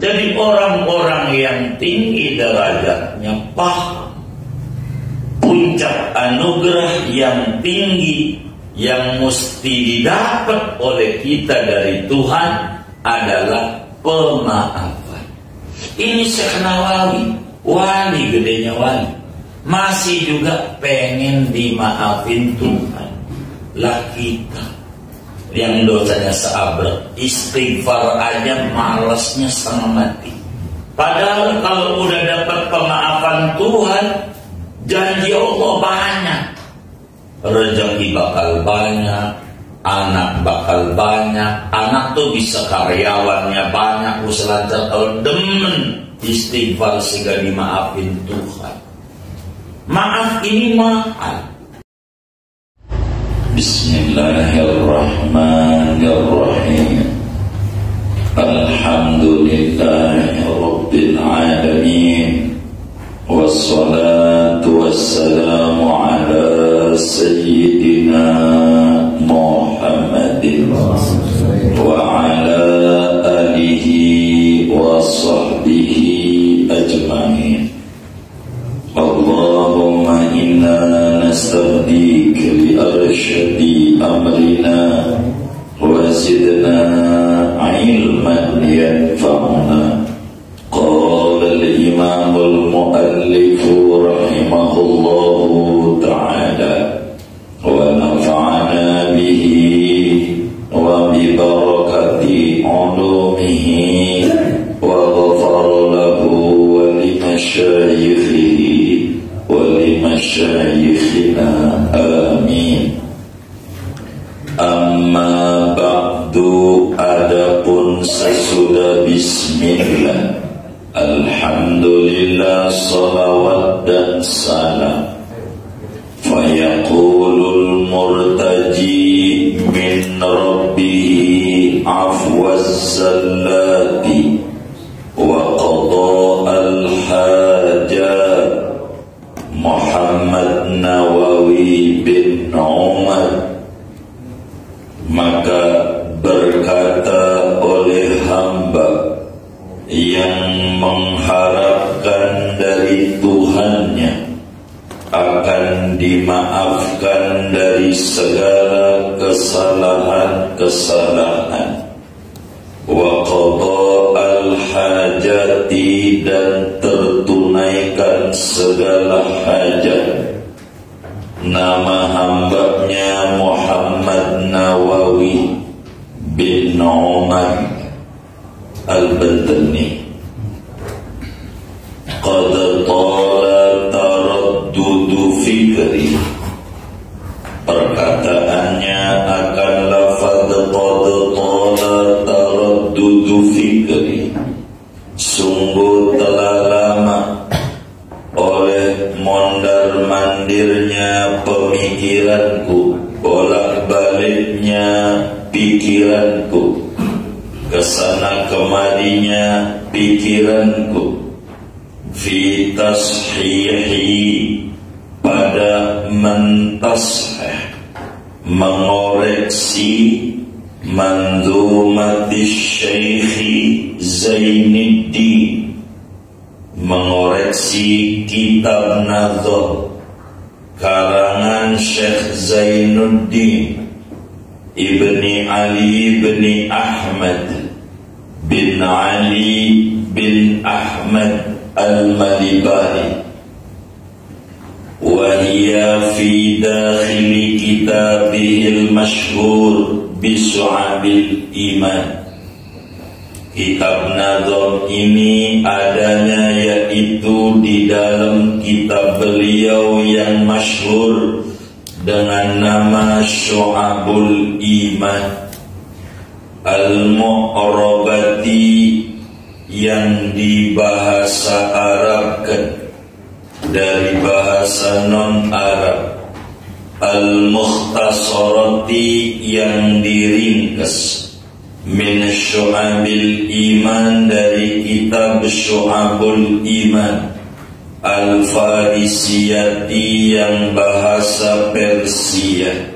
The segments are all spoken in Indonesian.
Jadi orang-orang yang tinggi derajatnya paham puncak anugerah yang tinggi yang mesti didapat oleh kita dari Tuhan adalah pemaafan. Ini Syekh Nawawi, wali gedenya wali, masih juga pengen dimaafin Tuhan. Lah kita yang dosanya seabrek, istighfar aja malasnya setengah mati. Padahal kalau udah dapat pemaafan Tuhan, janji Allah banyak. Rezeki bakal banyak, anak bakal banyak. Anak tuh bisa karyawannya banyak, usalancar kalau demen istighfar sehingga dimaafin Tuhan. Maaf ini mahal. Bismillahirrahmanirrahim. Alhamdulillahi Rabbil Alamin. Wassalatu wassalamu ala Sayyidina Muhammadin wa ala alihi wa sahbihi ajma'in. Allahumma inna nasta'dika bi arsyadi amrina wa zidna ilman yanfa'una. Qala al-imam al-muallif rahimahullahu ta'ala wa nafa'ana bihi wa bi barakati ulumihi wa ghafara lahu wa li masyayikhihi ولمشايخنا آمين. Amma ba'du, adapun sesudah bismillah, alhamdulillah, salawat dan salam. Fayaqulul murtaji min rabbihi afwaz zallati wa qada'al hajat Muhammad Nawawi bin Umar. Maka berkata oleh hamba yang mengharapkan dari Tuhannya akan dimaafkan dari segala kesalahan-kesalahan, wa qada'al hajati, dan tertunaikan segala hajat. Nama hambanya Muhammad Nawawi bin Umar Al-Bantani. Qad tala taraddudu fikri, perkataannya akan lafaz qad tala taraddudu fikri, sungguh telah lama oleh mondar-mandirnya pemikiranku, bolak-baliknya pikiranku, kesana kemarinya pikiranku, fi tashihi, pada mentashih, mengoreksi manzumatis Syekhi Zainuddin, mengoreksi kitab nazar karangan Syekh Zainuddin Ibni Ali bin Ahmad bin Ali bin Ahmad Al-Malibari, wa hiya fi dakhili kitabihil masyhur bisu'abil iman. Kitab nazar ini adanya yaitu di dalam kitab beliau yang masyhur dengan nama Syu'abul Iman Al-Mu'rabati, yang dibahasa Arabkan dari bahasa non-Arab, Al-Mukhtasarati, yang diringkas, min Syu'abil Iman, dari kitab Syu'abul Iman, Al-Farisiyati, yang bahasa Persia.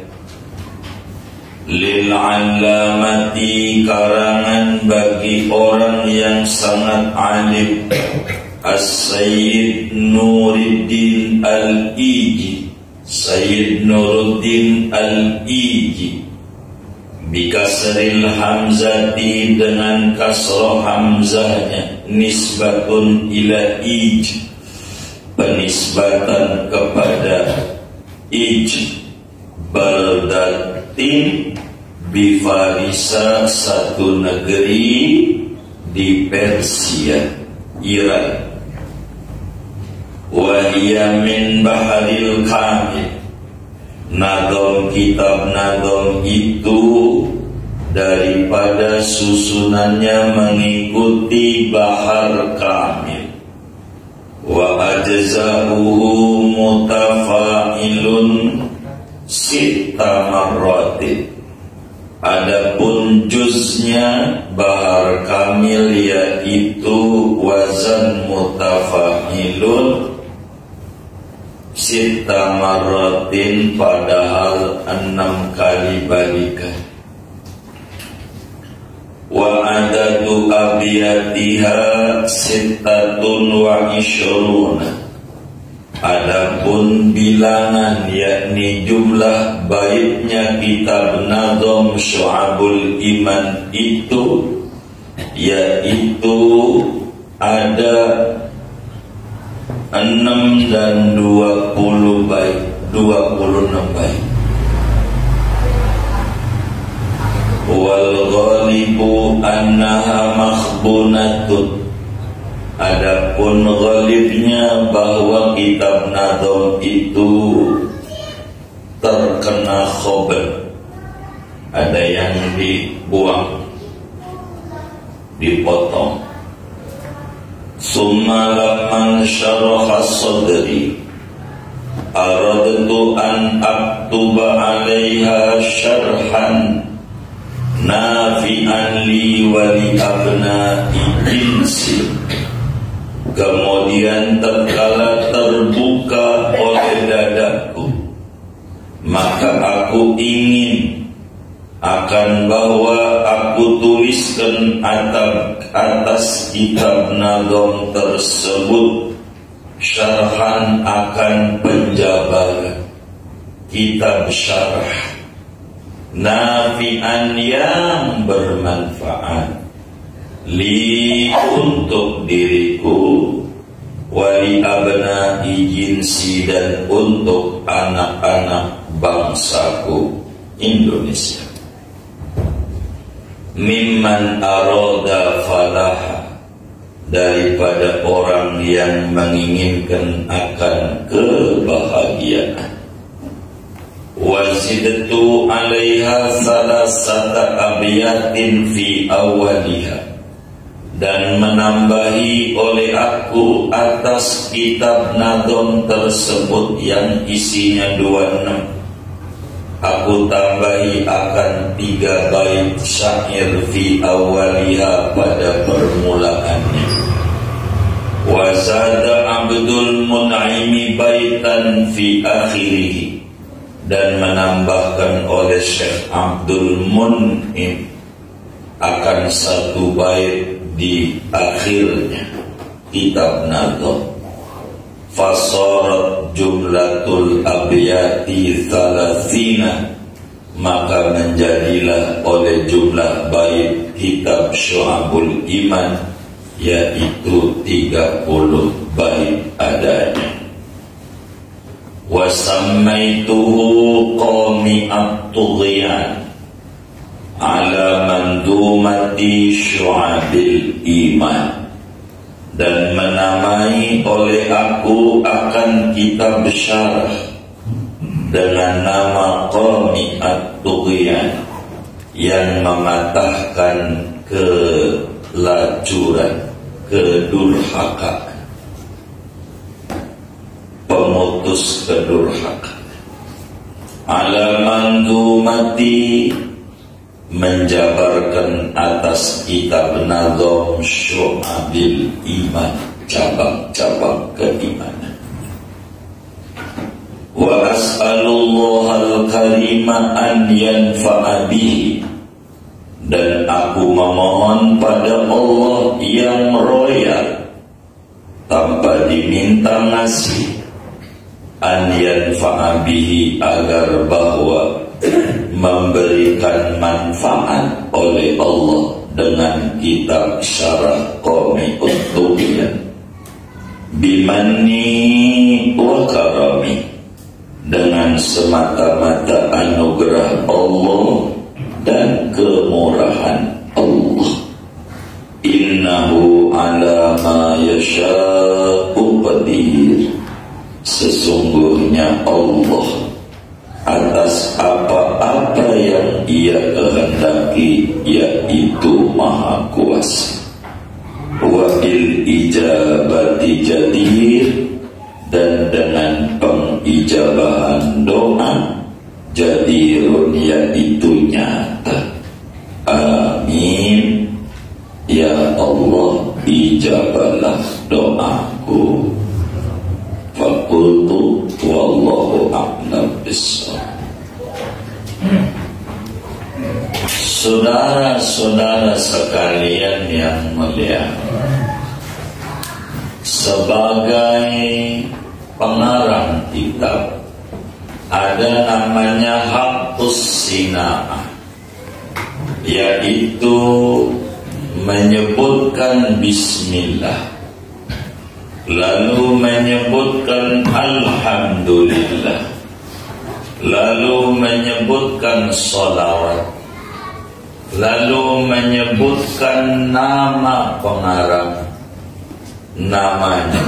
lil alamati karangan bagi orang yang sangat alim, As-Sayyid Nuruddin Al-Iji, Sayyid Nuruddin Al-Iji, bikasril hamzati dengan kasroh hamzahnya, nisbatun ila ij, penisbatan kepada ij, baldatin bifarisa, satu negeri di Persia, Iran. Wahia min baharil kamil, nadom kitab nadom itu daripada susunannya mengikuti bahar kamil. Wa ajza'uhu mutafa'ilun sita marratin, adapun juznya bahar kamil yaitu wazan mutafa'ilun sita marratin, padahal 6 kali balikan. Wa adadu abiyatiha sittatun wa ishruna, adapun bilangan yakni jumlah baitnya kitab Nadham Syu'abul Iman itu yaitu ada 6 dan 20 bait, 26 bait. Wal ghalibu annaha makhbunatun, adapun ghalibnya bahwa kitab Nadham itu terkena khobar, ada yang dibuang, dipotong. Summa lamman syaraha sadri aradtu an aktuba 'alaiha syarhan nafi'an li wa li abna'i jinsi. Kemudian tatkala terbuka oleh dadaku, maka aku ingin akan bahwa aku tuliskan atas kitab Nadham tersebut syarhan akan penjabaran, kitab syarah nafi'an yang bermanfaat, li untuk diriku, wali abna'i jinsi dan untuk anak-anak bangsaku Indonesia. Mimman arada falaha, daripada orang yang menginginkan akan kebahagiaan. Wazidtu 'alaiha salasata abyatin fi awwaliha, dan menambahi oleh aku atas kitab Nadham tersebut yang isinya 26, aku tambahi akan 3 bait syair fi awwaliha, pada permulaannya. Wa zada Abdul Mun'im baitan fi akhirih, dan menambahkan oleh Syekh Abdul Mun'im akan 1 bait di akhirnya kitab Nadham. Fasarat jumlatul abyati thalathina, maka menjadilah oleh jumlah bait kitab Syu'abul Iman yaitu 30 bait adanya. Wasammaituhu qami'at tughyan ala mandumati Syu'abil Iman, dan menamai oleh aku akan kitab syarah dengan nama Qami'at Tughyan, yang mematahkan kelacuran, kedurhakaan, pemutus kedurhakaan. Ala mandumati, menjabarkan atas kitab Nadham Syu'abil Iman, cabang-cabang keimanan. wa as'alullahal karima an yanfa'a bihi, dan aku memohon pada Allah yang royal tanpa diminta ngasih, an yanfa'a bihi, agar bahwa memberikan manfaat oleh Allah dengan kitab syarah Qami'ut Tubyan bimanni wa karami, dengan semata-mata anugerah Allah dan kemurahan Allah. Innahu ala ma yasha'u qadir, sesungguhnya Allah atas apa-apa yang Ia kehendaki yaitu Maha Kuasa. Wa bil ijabati jadir, dan dengan pengijabahan doa jadirun, yaitu nyata. Amin. Ya Allah, ijabalah doaku. Faqultu wallahu a'lam bissawab. Saudara-saudara sekalian yang mulia, sebagai pengarang kitab ada namanya Haqqus Sina'ah, yaitu menyebutkan bismillah, lalu menyebutkan alhamdulillah, lalu menyebutkan sholawat, lalu menyebutkan nama pengarang, namanya,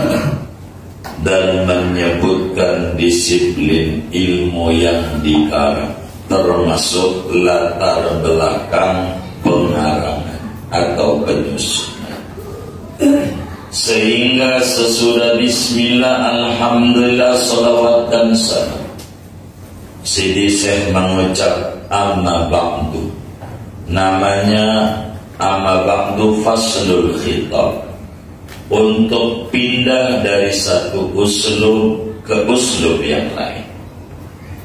dan menyebutkan disiplin ilmu yang dikarang, termasuk latar belakang pengarangan atau penyusunan. Sehingga sesudah bismillah, alhamdulillah, salawat dan salam, Sidi Syekh mengucap amma ba'du, namanya amma ba'du faslul khitab, untuk pindah dari satu uslub ke uslub yang lain.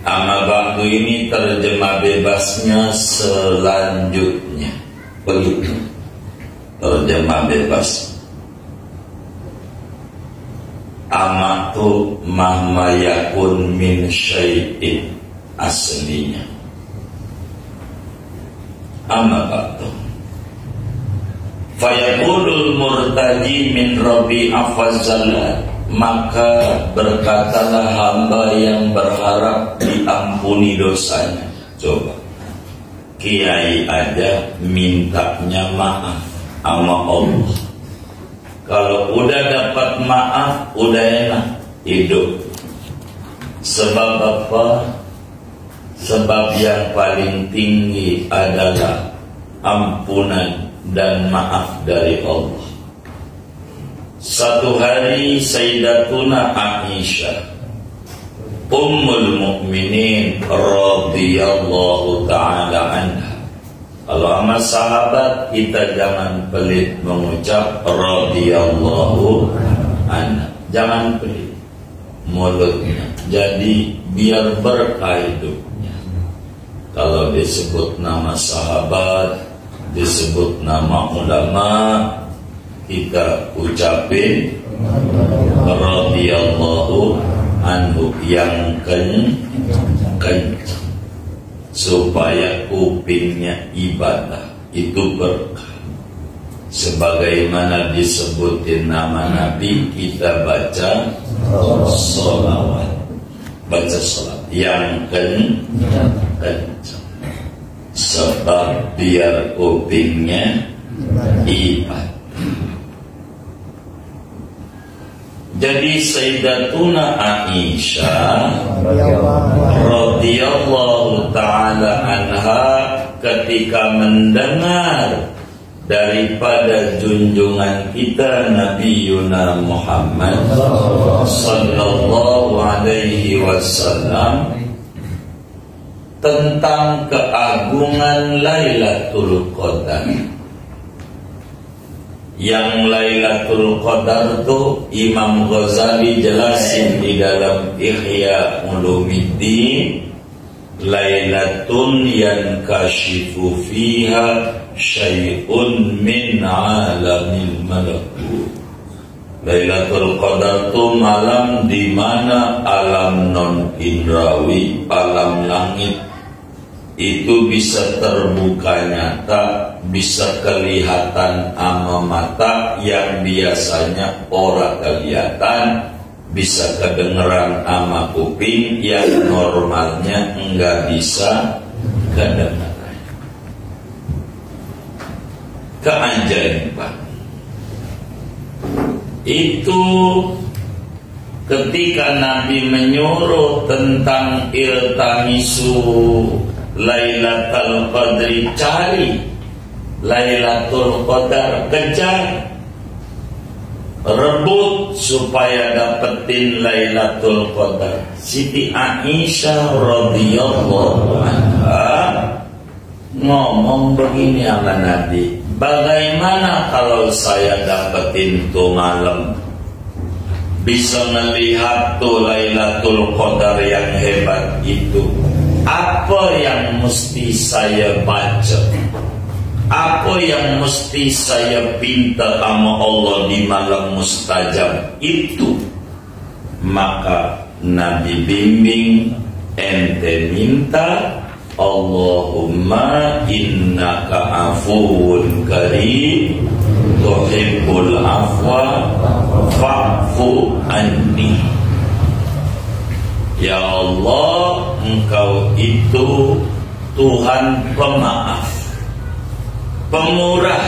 Amma ba'du ini terjemah bebasnya selanjutnya, begitu terjemah bebas. Amma tu mahma yakun min syai'in, aslinya amma ba'du. Fayaqulul murtaji min rabbi afazalla, maka berkatalah hamba yang berharap diampuni dosanya. Coba, kiai aja mintanya maaf sama Allah. Kalau udah dapat maaf, udah enak hidup. Sebab apa? Sebab yang paling tinggi adalah ampunan dan maaf dari Allah. Satu hari Sayyidatuna Aisyah Ummul Mukminin radhiyallahu ta'ala anha. Kalau sama sahabat kita jangan pelit mengucap radhiyallahu anha, jangan pelit mulutnya, jadi biar berkah hidupnya. Kalau disebut nama sahabat, disebut nama ulama, kita ucapin radhiyallahu anhu yang kencang, supaya kupingnya ibadah itu berkah. Sebagaimana disebutin nama Nabi, kita baca sholawat, baca sholawat yang kencang, sebab biar kupingnya ibadah. Jadi Sayyidatuna Aisyah radhiyallahu ta'ala anha ketika mendengar daripada junjungan kita Nabi Yuna Muhammad sallallahu alaihi wasallam tentang keagungan Lailatul Qadar, Yang Lailatul Qadar tuh Imam Ghazali jelasin di dalam Ihya Ulumuddin, Lailatun yankashifu fiha syai'un min alamil malakut. Lailatul Qadar tuh malam di mana alam non indrawi, alam langit itu bisa terbuka nyata, bisa kelihatan ama mata yang biasanya ora kelihatan, bisa kedengeran ama kuping yang normalnya enggak bisa kedengeran. Keajaiban itu ketika Nabi menyuruh tentang iltamisu Lailatul Qadri, cari Lailatul Qadar, kejar, rebut supaya dapetin Lailatul Qadar. Siti Aisyah radhiyallahu anha ngomong begini sama Nabi, bagaimana kalau saya dapetin tuh malam, bisa melihat tuh Lailatul Qadar yang hebat itu, apa yang mesti saya baca, apa yang mesti saya pinta sama Allah di malam mustajab itu? Maka Nabi bimbing, ente minta, Allahumma innaka afuwun karim tuhibbul afwa fa'fu anni. Ya Allah, Engkau itu Tuhan pemaaf, pemurah,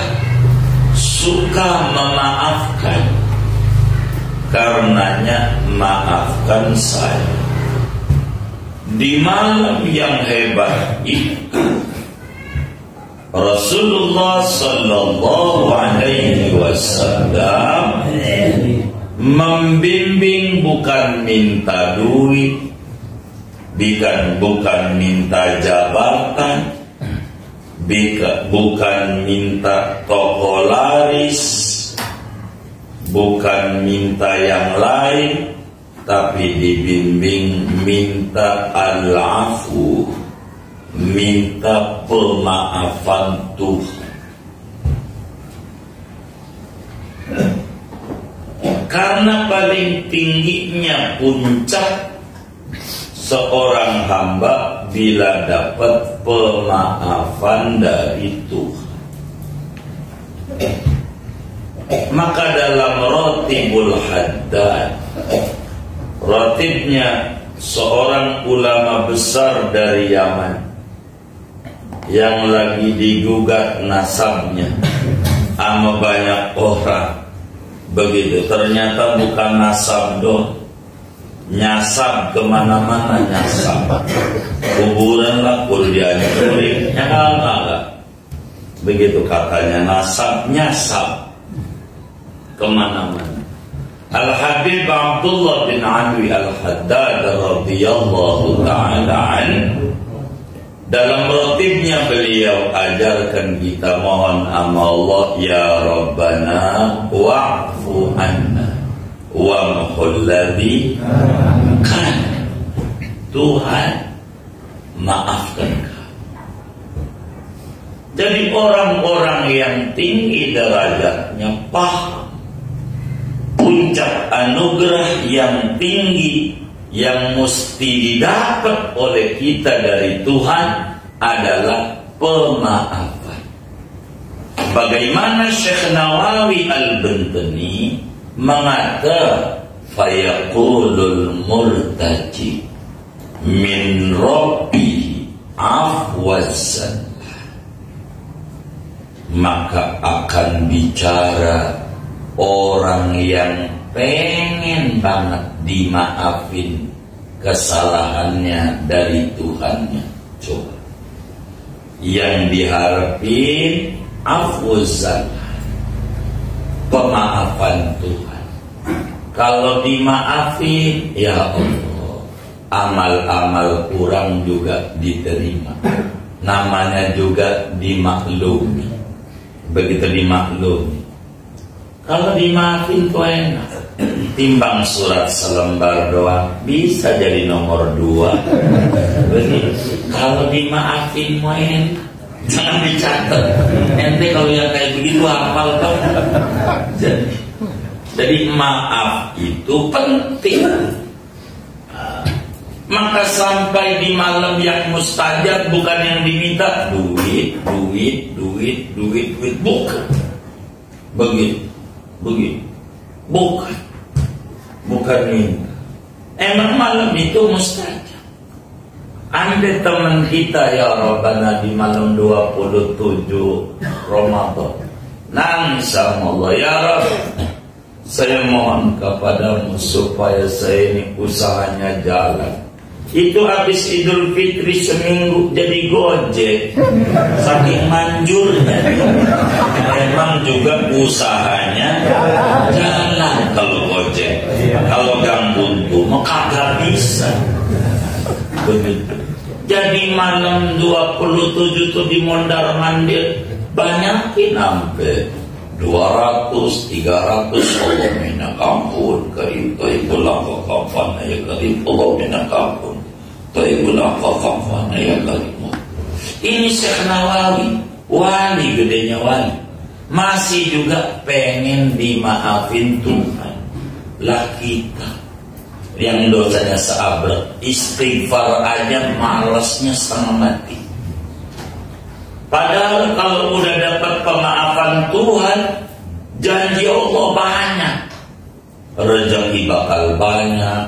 suka memaafkan. Karenanya maafkan saya. Di malam yang hebat itu Rasulullah sallallahu alaihi wasallam membimbing, bukan minta duit, bukan minta jabatan, bukan minta toko laris, bukan minta yang lain, tapi dibimbing minta al-afu, minta pemaafan Tuhan. Karena paling tingginya puncak seorang hamba bila dapat pemaafan dari Tuhan. Maka dalam Ratibul Haddad, ratibnya seorang ulama besar dari Yaman yang lagi digugat nasabnya sama banyak orang. Begitu, ternyata bukan nasab doang, nyasab kemana-mana, nyasab kuburan lah, kuliahnya kulit, enggak. Begitu katanya, nasab, nyasab kemana-mana. Al-Habib Abdullah bin Alwi Al-Haddad radhiyallahu ta'ala anhu, dalam ratibnya beliau ajarkan kita mohon sama Allah, ya Rabbana wa'fu anna wa muhulladhi kan. Tuhan, maafkan kami. Jadi orang-orang yang tinggi derajatnya paham puncak anugerah yang tinggi yang mesti didapat oleh kita dari Tuhan adalah pemaafan. Bagaimana Syekh Nawawi Al-Bantani mengatakan, fayaqulul murtaji min rabbi afwazan, maka akan bicara orang yang pengen banget dimaafin kesalahannya dari Tuhannya. Coba, yang diharapin afwazan, pemaafan Tuhan. Kalau dimaafin, ya Allah, amal-amal kurang juga diterima, namanya juga dimaklumi. Begitu dimaklumi, Kalau dimaafin tuh enak. Timbang surat selembar doang bisa jadi nomor 2. Begitu. Kalau dimaafin mau enak. Jangan dicatat. Ente kalau yang kayak begitu hafal kan. Jadi maaf itu penting. Maka sampai di malam yang mustajab bukan yang diminta duit, bukan. Begitu. Bukan minta. Emang malam itu mustajab. Andai teman kita ya Rabbana di malam 27 Ramadan nangis sama Allah, ya Rabb, saya mohon kepadamu supaya saya ini usahanya jalan. Itu habis Idul Fitri seminggu jadi Gojek, saking manjurnya. Memang juga usahanya jalan kalau Gojek. Kalau Gang Buntu mah kagak bisa. Begitu. Jadi malam 27 itu di mondar mandir banyakin sampai 200, 300. Allah minna kampun Karibullah kafan ya karib. Allah minna kampun Karibullah kafan ya karib. Ini Syekh Nawawi, wali gedenya wali, masih juga pengen dimaafin Tuhan. Lah kita yang dosanya seabrek, istighfar aja malasnya setengah mati. Padahal kalau udah dapat pemaafan Tuhan, janji Allah banyak. Rezeki bakal banyak,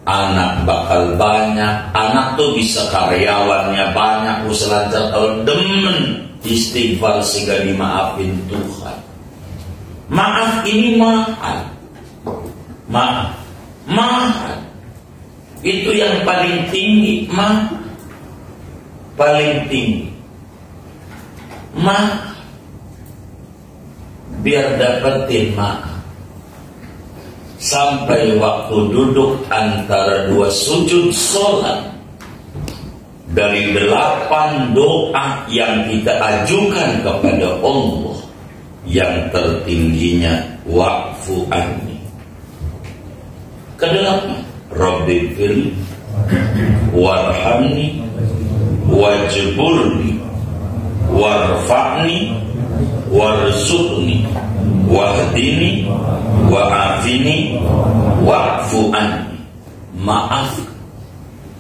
anak bakal banyak. Anak tuh bisa karyawannya banyak, lancar kalau demen istighfar sehingga dimaafin Tuhan. Maaf ini mahal. Mahal. Itu yang paling tinggi, paling tinggi. Biar dapetin maaf. Sampai waktu duduk antara 2 sujud sholat, dari 8 doa yang kita ajukan kepada Allah, yang tertingginya wa'fu anni. Kedelapan, Rabbi firli warhamni wajburni warfa'ni warzuqni wahdini wa'afini wa'fu anni. Maaf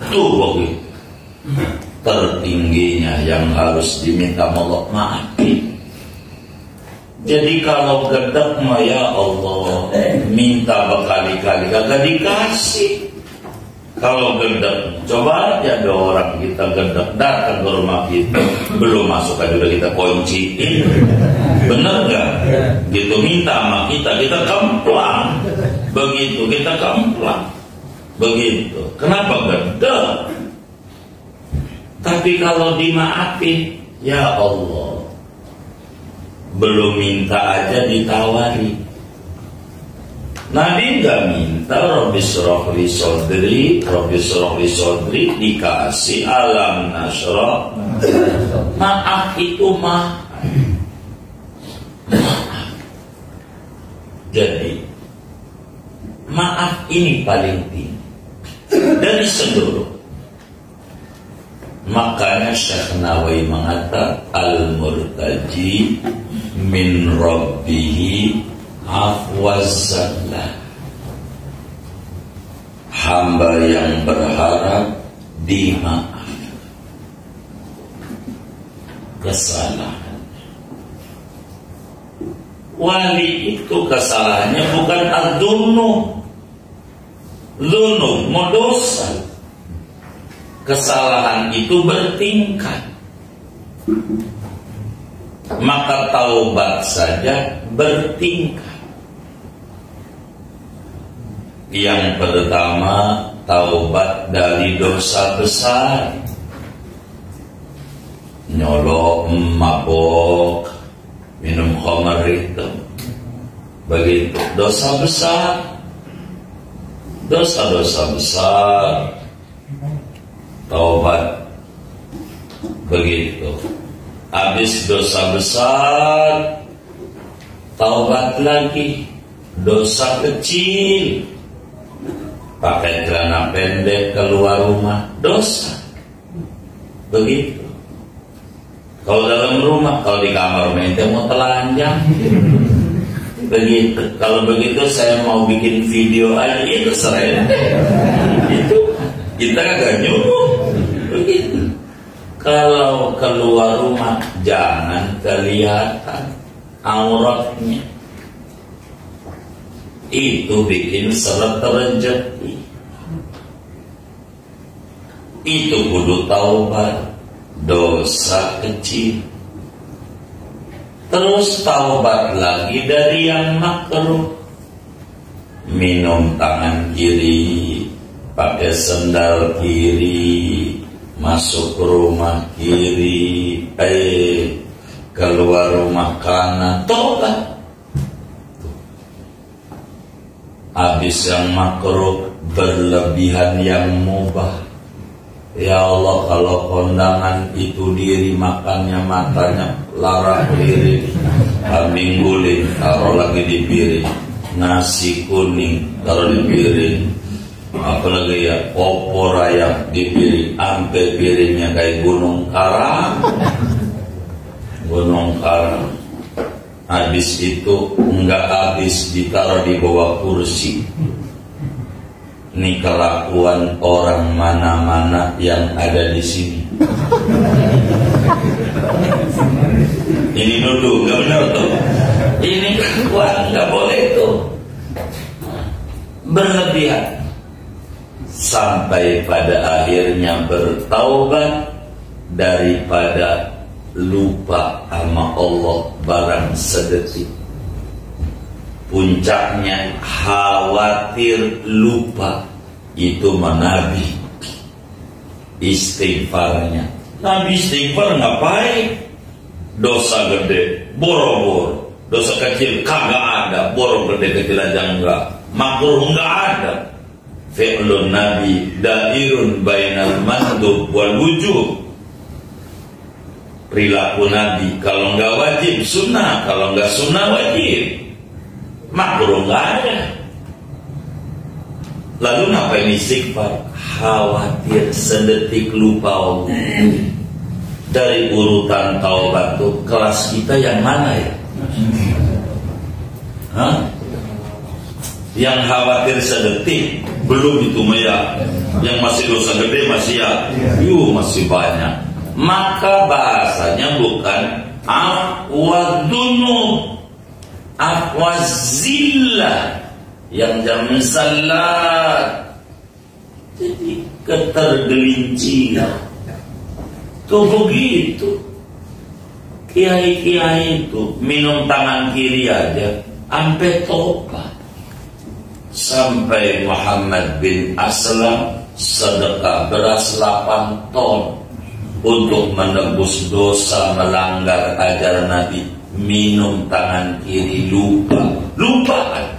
tuh begitu tertingginya yang harus diminta Allah, maafin. Jadi kalau gedek mah ya Allah minta berkali-kali kagak dikasih. Kalau gedek, coba aja ada orang kita gedek datang ke rumah kita, belum masuk aja udah kita kunciin. Bener gak? Gitu minta sama kita kemplang. Begitu kita kemplang. Begitu. Kenapa gedek? Tapi kalau dimaafin, ya Allah, belum minta aja ditawari. Nabi gak minta Rabbi syrah li sodri, Rabbi syrah li sodri, dikasih alam nasrah. Maaf itu maaf. Jadi maaf ini paling tinggi dari seluruh. Makanya Syekh Nawawi mengatakan al-murtaji min rabbihi afwazallah. Hamba yang berharap dimaaf kesalahan. Wali itu kesalahannya bukan ad-dunub, mau dosa. Kesalahan itu bertingkat. Maka taubat saja bertingkat. Yang pertama, taubat dari dosa besar. Nyolok, mabok, minum khamar itu. Begitu, dosa besar. Dosa-dosa besar. Taubat. Begitu. Habis dosa besar, taubat lagi, dosa kecil, pakai celana pendek keluar rumah, dosa. Begitu. Kalau dalam rumah, kalau di kamar mente mau telanjang. Begitu. Kalau begitu saya mau bikin video aja, itu sering. Itu kita kagak nyuruh. Begitu. Kalau keluar rumah jangan kelihatan auratnya. Itu bikin seret rezeki. Itu kudu taubat, dosa kecil. Terus taubat lagi dari yang makruh. Minum tangan kiri, pakai sendal kiri, masuk rumah kiri, keluar rumah kanan, taubat. Habis yang makruh, berlebihan yang mubah. Ya Allah, kalau kondangan itu diri makannya matanya larang piring, kambing guling taruh lagi di piring, nasi kuning taruh di piring, apalagi ya opor ayam di piring, ampe piringnya kayak gunung karang. Gunung karang. Habis itu enggak habis ditaruh di bawah kursi. Ini kelakuan orang mana-mana yang ada di sini. Ini duduk, nggak benar tuh. Ini kelakuan nggak boleh tuh. Berlebihan. Sampai pada akhirnya bertaubat daripada lupa sama Allah barang sedetik. Puncaknya khawatir lupa, itu Nabi istighfarnya. Nabi istighfar ngapain? Dosa gede boro-boro, dosa kecil kagak ada, boro gede kecil aja enggak, makruh enggak ada. Fi'lun Nabi dairun bainal mandub wal wujub. Perilaku Nabi kalau enggak wajib sunnah, kalau enggak sunnah wajib. Makruh nggak ada. Lalu ngapain istighfar? Khawatir sedetik lupa Allah. Dari urutan taubat tuh kelas kita yang mana ya? Hah? Yang khawatir sedetik belum itu ya. Yang masih dosa gede masih ya. Masih banyak. Maka bahasanya bukan aqwadunub, aqwazillah, yang jam salat. Jadi ketergelinciran. Tuh begitu. Kiai-kiai itu minum tangan kiri aja sampai tobat. Sampai Muhammad bin Aslam sedekah beras 8 ton untuk menebus dosa melanggar ajaran Nabi. Minum tangan kiri, lupa kan?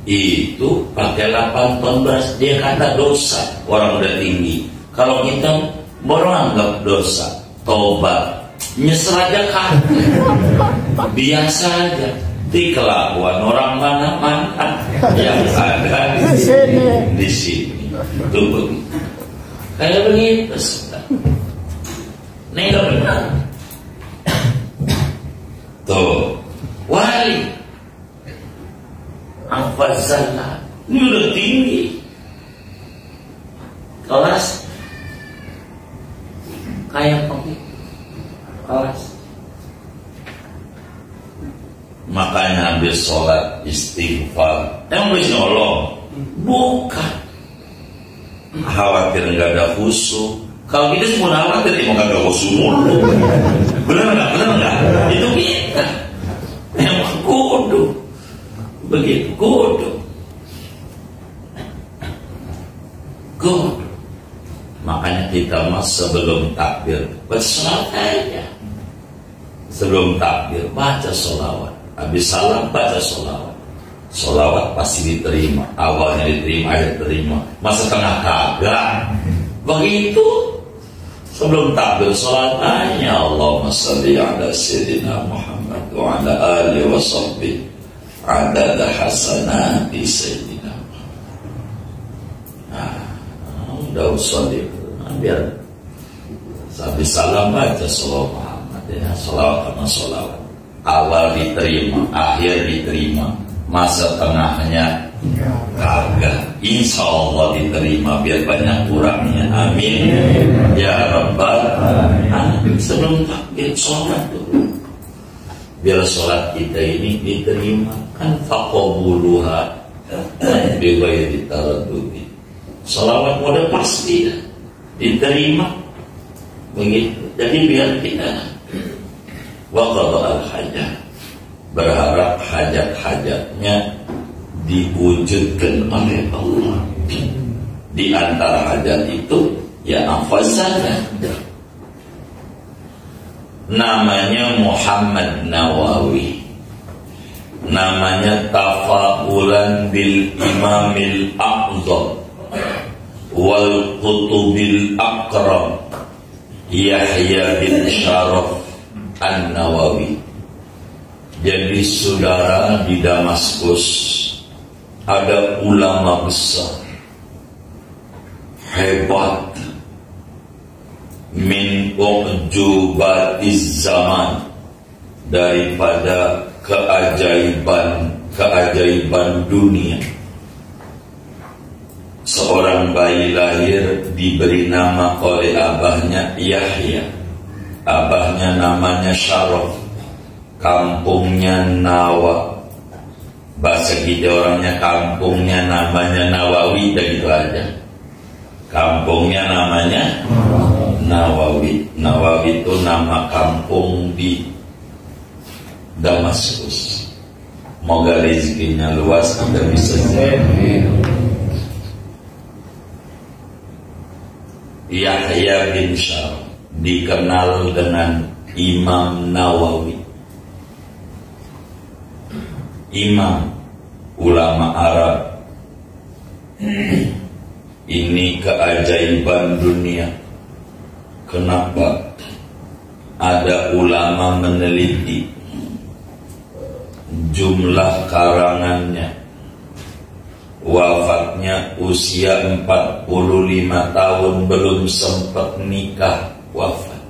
Itu pakai 8 ton beras, dia kata dosa, orang udah tinggi. Kalau kita baru anggap dosa, tobat, nyesel aja kan? Biasa aja. Di kelakuan orang mana-mana yang ada di sini. Itu begitu. Kayak begitu. Ini gak benar. Tuh, wali Al-Fazala ini udah tinggi kelas, kayak kelas. Makanya habis sholat istighfar, bisa nyolong, bukan khawatir nggak ada khusyuk. Kalau kita semua khawatir mau kagak khusyuk mulu. Benar nggak? Itu kita emang kudu begitu, kudu. Makanya kita sebelum takbir bersolat aja. Sebelum takbir baca sholawat, habis salam baca sholawat. Sholawat pasti diterima, awalnya diterima, akhirnya diterima. Masa tengah kagak? Begitu. Sebelum takbir sholat, Allahumma sholli ala sayyidina Muhammad wa ala alihi wa sahbihi adada hasanati sayyidina. Udah usolih, biar sampai salam baca salawat Muhammad ya, salawat sama salawat. Awal diterima, akhir diterima, masa tengahnya kagak. Insya Allah diterima, biar banyak kurangnya. Amin ya Rabbal alamin. Sebelum takbir sholat dulu, biar sholat kita ini diterima. Kan faqabuluha bighairi taraddudi. Salawat udah pasti diterima begitu. Jadi biar kita waqada al-hajat, berharap hajat-hajatnya diwujudkan oleh Allah. Di antara hajat itu ya afazana, namanya Muhammad Nawawi, namanya tafa'ulan bil imamil a'zam wal qutubil akram Yahya bin Syaraf An-Nawawi. Jadi saudara, di Damaskus ada ulama besar hebat, min ujubatiz zaman, daripada keajaiban dunia. Seorang bayi lahir diberi nama oleh abahnya Yahya, abahnya namanya Syaraf, kampungnya Nawa, bahasa kita orangnya kampungnya namanya Nawawi, dan itu aja. Kampungnya namanya Nawawi. Nawawi itu nama kampung di Damaskus. Moga rezekinya luas, kita bisa jadi. Yahya bin Syaraf dikenal dengan Imam Nawawi. Imam, ulama Arab. Ini keajaiban dunia. Kenapa? Ada ulama meneliti jumlah karangannya. Wafatnya usia 45 tahun, belum sempat nikah wafat.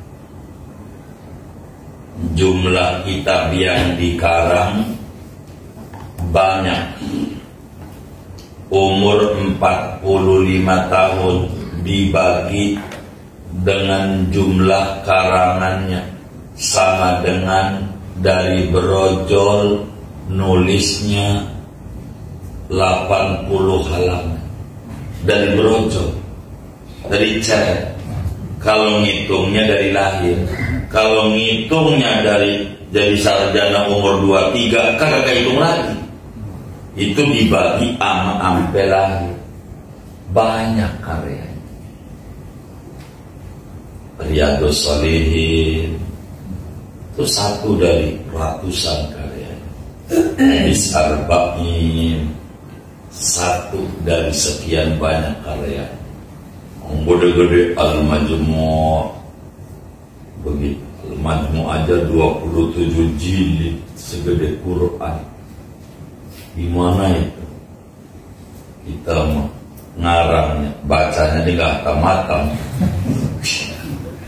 Jumlah kitab yang dikarang banyak. Umur 45 tahun dibagi dengan jumlah karangannya sama dengan dari brojol nulisnya 80 halaman. Dari brojol, dari ceret. Kalau ngitungnya dari lahir, kalau ngitungnya dari jadi sarjana umur 23, kagak hitung lagi. Itu dibagi sama ampe lahir. Banyak karyanya. Riyadhus Shalihin itu satu dari ratusan karyanya. Hadis Arba'in satu dari sekian banyak karya. Gede-gede Al-Majmu', begitu. Al-Majmu' aja 27 jilid, segede Quran. Gimana itu? Kita ngarangnya, bacanya di hatam-hatam.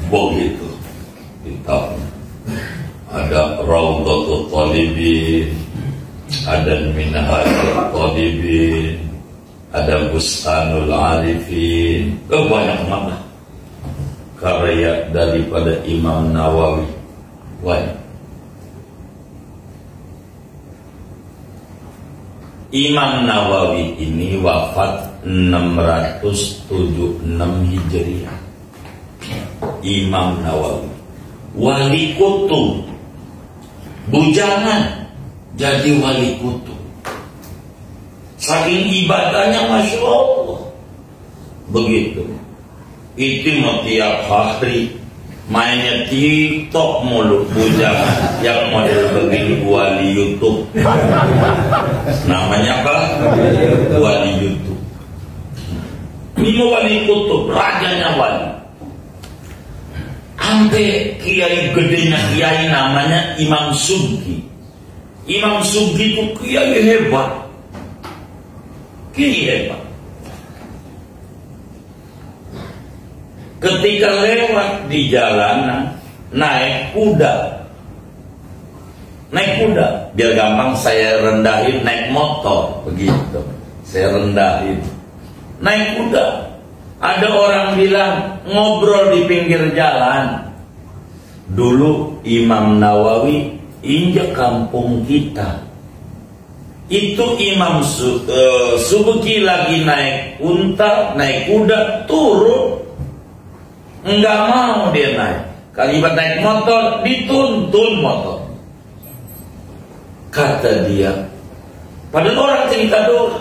Begitu kitabnya. Ada Rawdatul Talibin, ada Minhajul Talibin, ada Bustanul Arifin. Banyak banget karya daripada Imam Nawawi. Banyak. Imam Nawawi ini wafat 676 Hijriah. Imam Nawawi wali kutub, bujangan jadi wali kutub. Saking ibadahnya, Masya Allah. Begitu. Itu mau tiap hari mainnya TikTok mulu, bujangan yang model begini, wali YouTube. Namanya apa? Wali YouTube. Ini wali kutub, rajanya wali. sampai kiai gedenya kiai namanya Imam Subki. Imam Subki itu kiai hebat. Kiai hebat. Ketika lewat di jalanan, naik kuda. Biar gampang saya rendahin, naik motor. Begitu. Saya rendahin. Naik kuda. Ada orang bilang ngobrol di pinggir jalan. Dulu Imam Nawawi injak kampung kita. Itu Imam Subki lagi naik unta, naik kuda, turun. Enggak mau dia naik. Kalimat naik motor, dituntun motor. Kata dia, padahal orang cerita doang.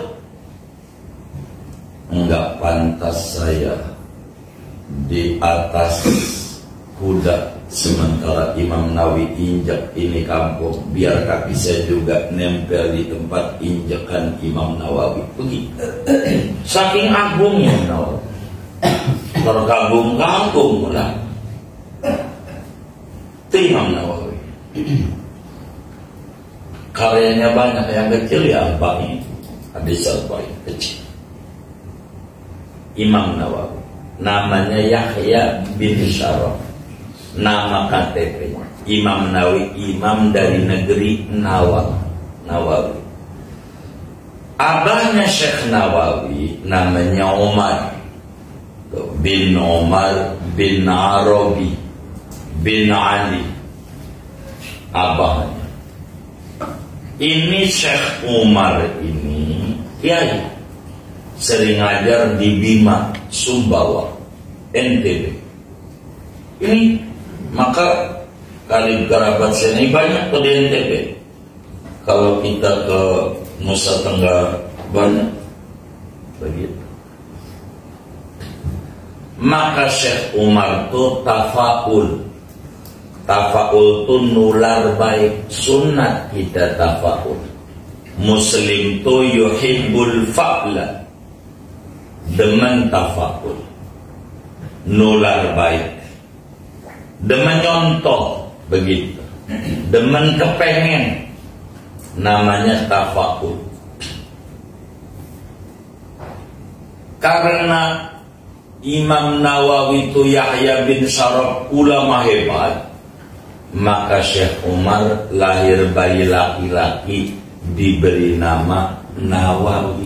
Enggak pantas saya di atas kuda sementara Imam Nawawi injak ini kampung, biar kaki saya juga nempel di tempat injakan Imam Nawawi. Begitu. Saking agungnya Nawawi, terkagum-kagum lah. Itu Imam Nawawi. Karyanya banyak, yang kecil ya Al-Baqi, hadis Al-Baqi kecil. Imam Nawawi, namanya Yahya bin Syaraf, nama KTP Imam Nawawi, imam dari negeri Nawawi. Abahnya Syekh Nawawi namanya Umar bin Arabi bin Ali. Abahnya ini Syekh Umar ini kiai, sering ngajar di Bima, Sumbawa, NTB. Ini maka kali kerabat saya ini banyak ke NTB. Kalau kita ke Nusa Tenggara banyak begitu. Maka Syekh Umar itu tafaul. Tafaul itu nular baik, sunat kita tafaul. Muslim itu yuhibbul fa'la, demen tafaul, nular baik, demen nyontoh, begitu, demen kepengen, namanya tafaul. Karena Imam Nawawi itu Yahya bin Syaraf ulama hebat, maka Syekh Umar lahir bayi laki-laki diberi nama Nawawi,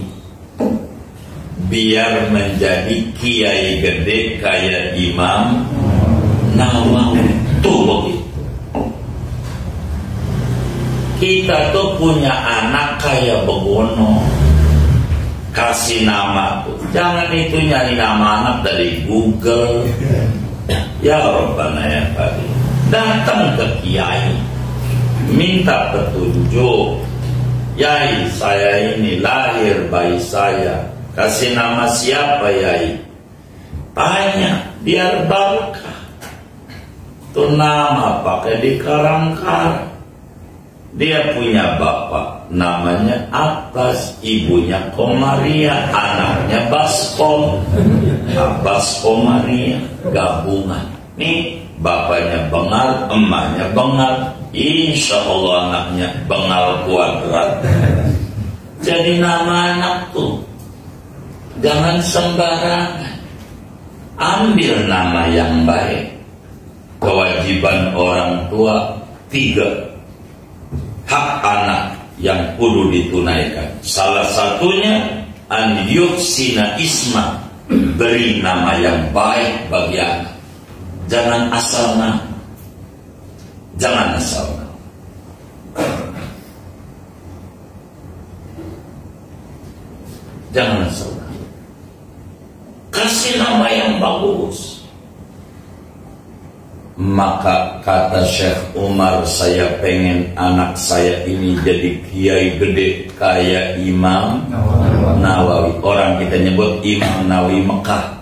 biar menjadi kiai gede kayak Imam Nawawi. Tuh begitu. Kita tuh punya anak kayak begono, kasih nama tuh. Jangan itu nyari nama anak dari Google. Ya Rabbana ya Karim. Datang ke kiai, minta petunjuk. Yai, saya ini lahir bayi saya, kasih nama siapa Yai? Tanya, biar barokah. Itu nama pakai di karang-karang. Dia punya bapak namanya Abbas, ibunya Komaria, anaknya Baskom. Abbas Komaria gabungan. Nih bapaknya bengal, emaknya bengal. Insya Allah anaknya bengal kuadrat. Jadi nama anak tuh jangan sembarangan. Ambil nama yang baik. Kewajiban orang tua 3. Hak anak yang kudu ditunaikan. Salah satunya an yuhsina isma, beri nama yang baik bagi anak. Jangan asal nama. Jangan asal nama. Jangan asal nama. Kasih nama yang bagus. Maka kata Syekh Umar, saya pengen anak saya ini jadi kiai gede kayak Imam Nawawi. Orang kita nyebut Imam Nawawi Mekah,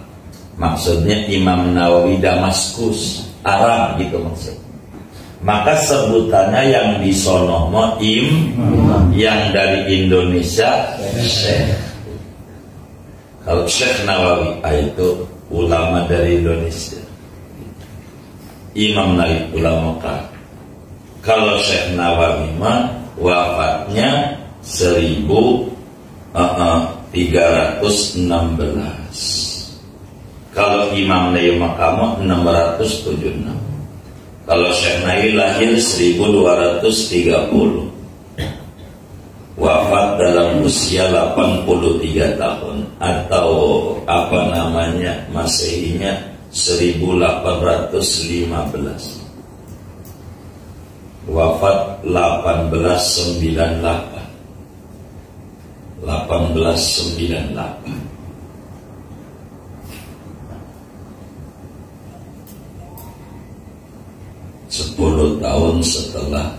maksudnya Imam Nawawi Damaskus, Arab gitu maksudnya. Maka sebutannya yang di sono yang dari Indonesia Syekh. Kalau Syekh Nawawi itu ulama dari Indonesia. Imam Nawawi ulama Mekah. Kalau Syekh Nawawi mah wafatnya 1316. Kalau Imam Nawawi Mekah mah 676. Kalau Syekh Nawawi lahir 1230. Wafat dalam usia 83 tahun atau apa namanya Masehinya 1815. Wafat 1898. 10 tahun setelah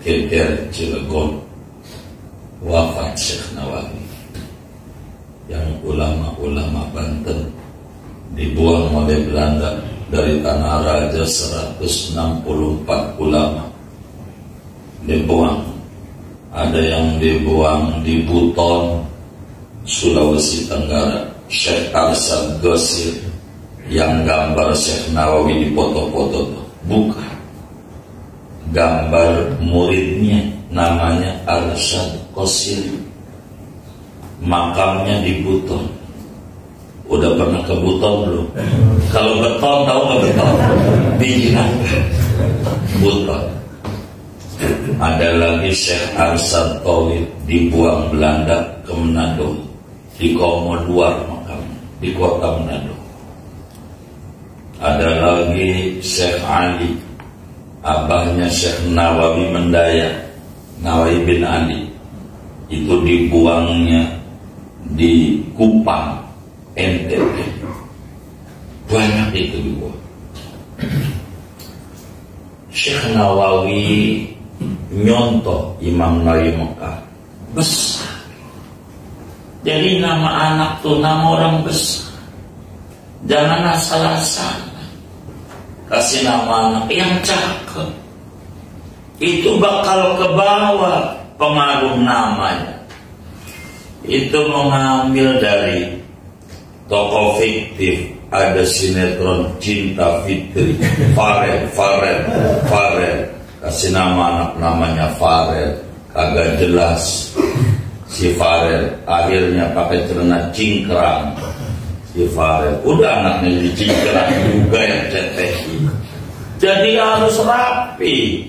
Geger Cilegon wafat Syekh Nawawi, yang ulama-ulama Banten dibuang oleh Belanda dari Tanah Raja. 164 ulama dibuang. Ada yang dibuang di Buton, Sulawesi Tenggara. Syekh Arsad Gosir yang gambar Syekh Nawawi di foto-foto itu bukan gambar muridnya, namanya Arsad Gosir. Makamnya di Buton. Udah pernah ke Buton belum? Kalau beton, tahu nggak beton? Bijinan Buton. Ada lagi Syekh Arsad Tawid dibuang Belanda ke Manado, di Komoduar makamnya, di kota Manado. Ada lagi Syekh Ali, abahnya Syekh Nawawi Mendaya, Nawawi bin Ali, itu dibuangnya di Kupang, NTB. Banyak itu dibuang. Syekh Nawawi nyontoh Imam Nawawi Mekah besar. Jadi nama anak tuh nama orang besar. Jangan asal-asalan kasih nama anak yang cakep. Itu bakal ke bawah pengaruh namanya. Itu mengambil dari tokoh fiktif. Ada sinetron Cinta Fitri, Farel. Kasih nama anak namanya Farel. Kagak jelas si Farel. Akhirnya pakai celana cingkrang si Farel. Udah anaknya jadi cingkrang juga yang cetehi. Jadi harus rapi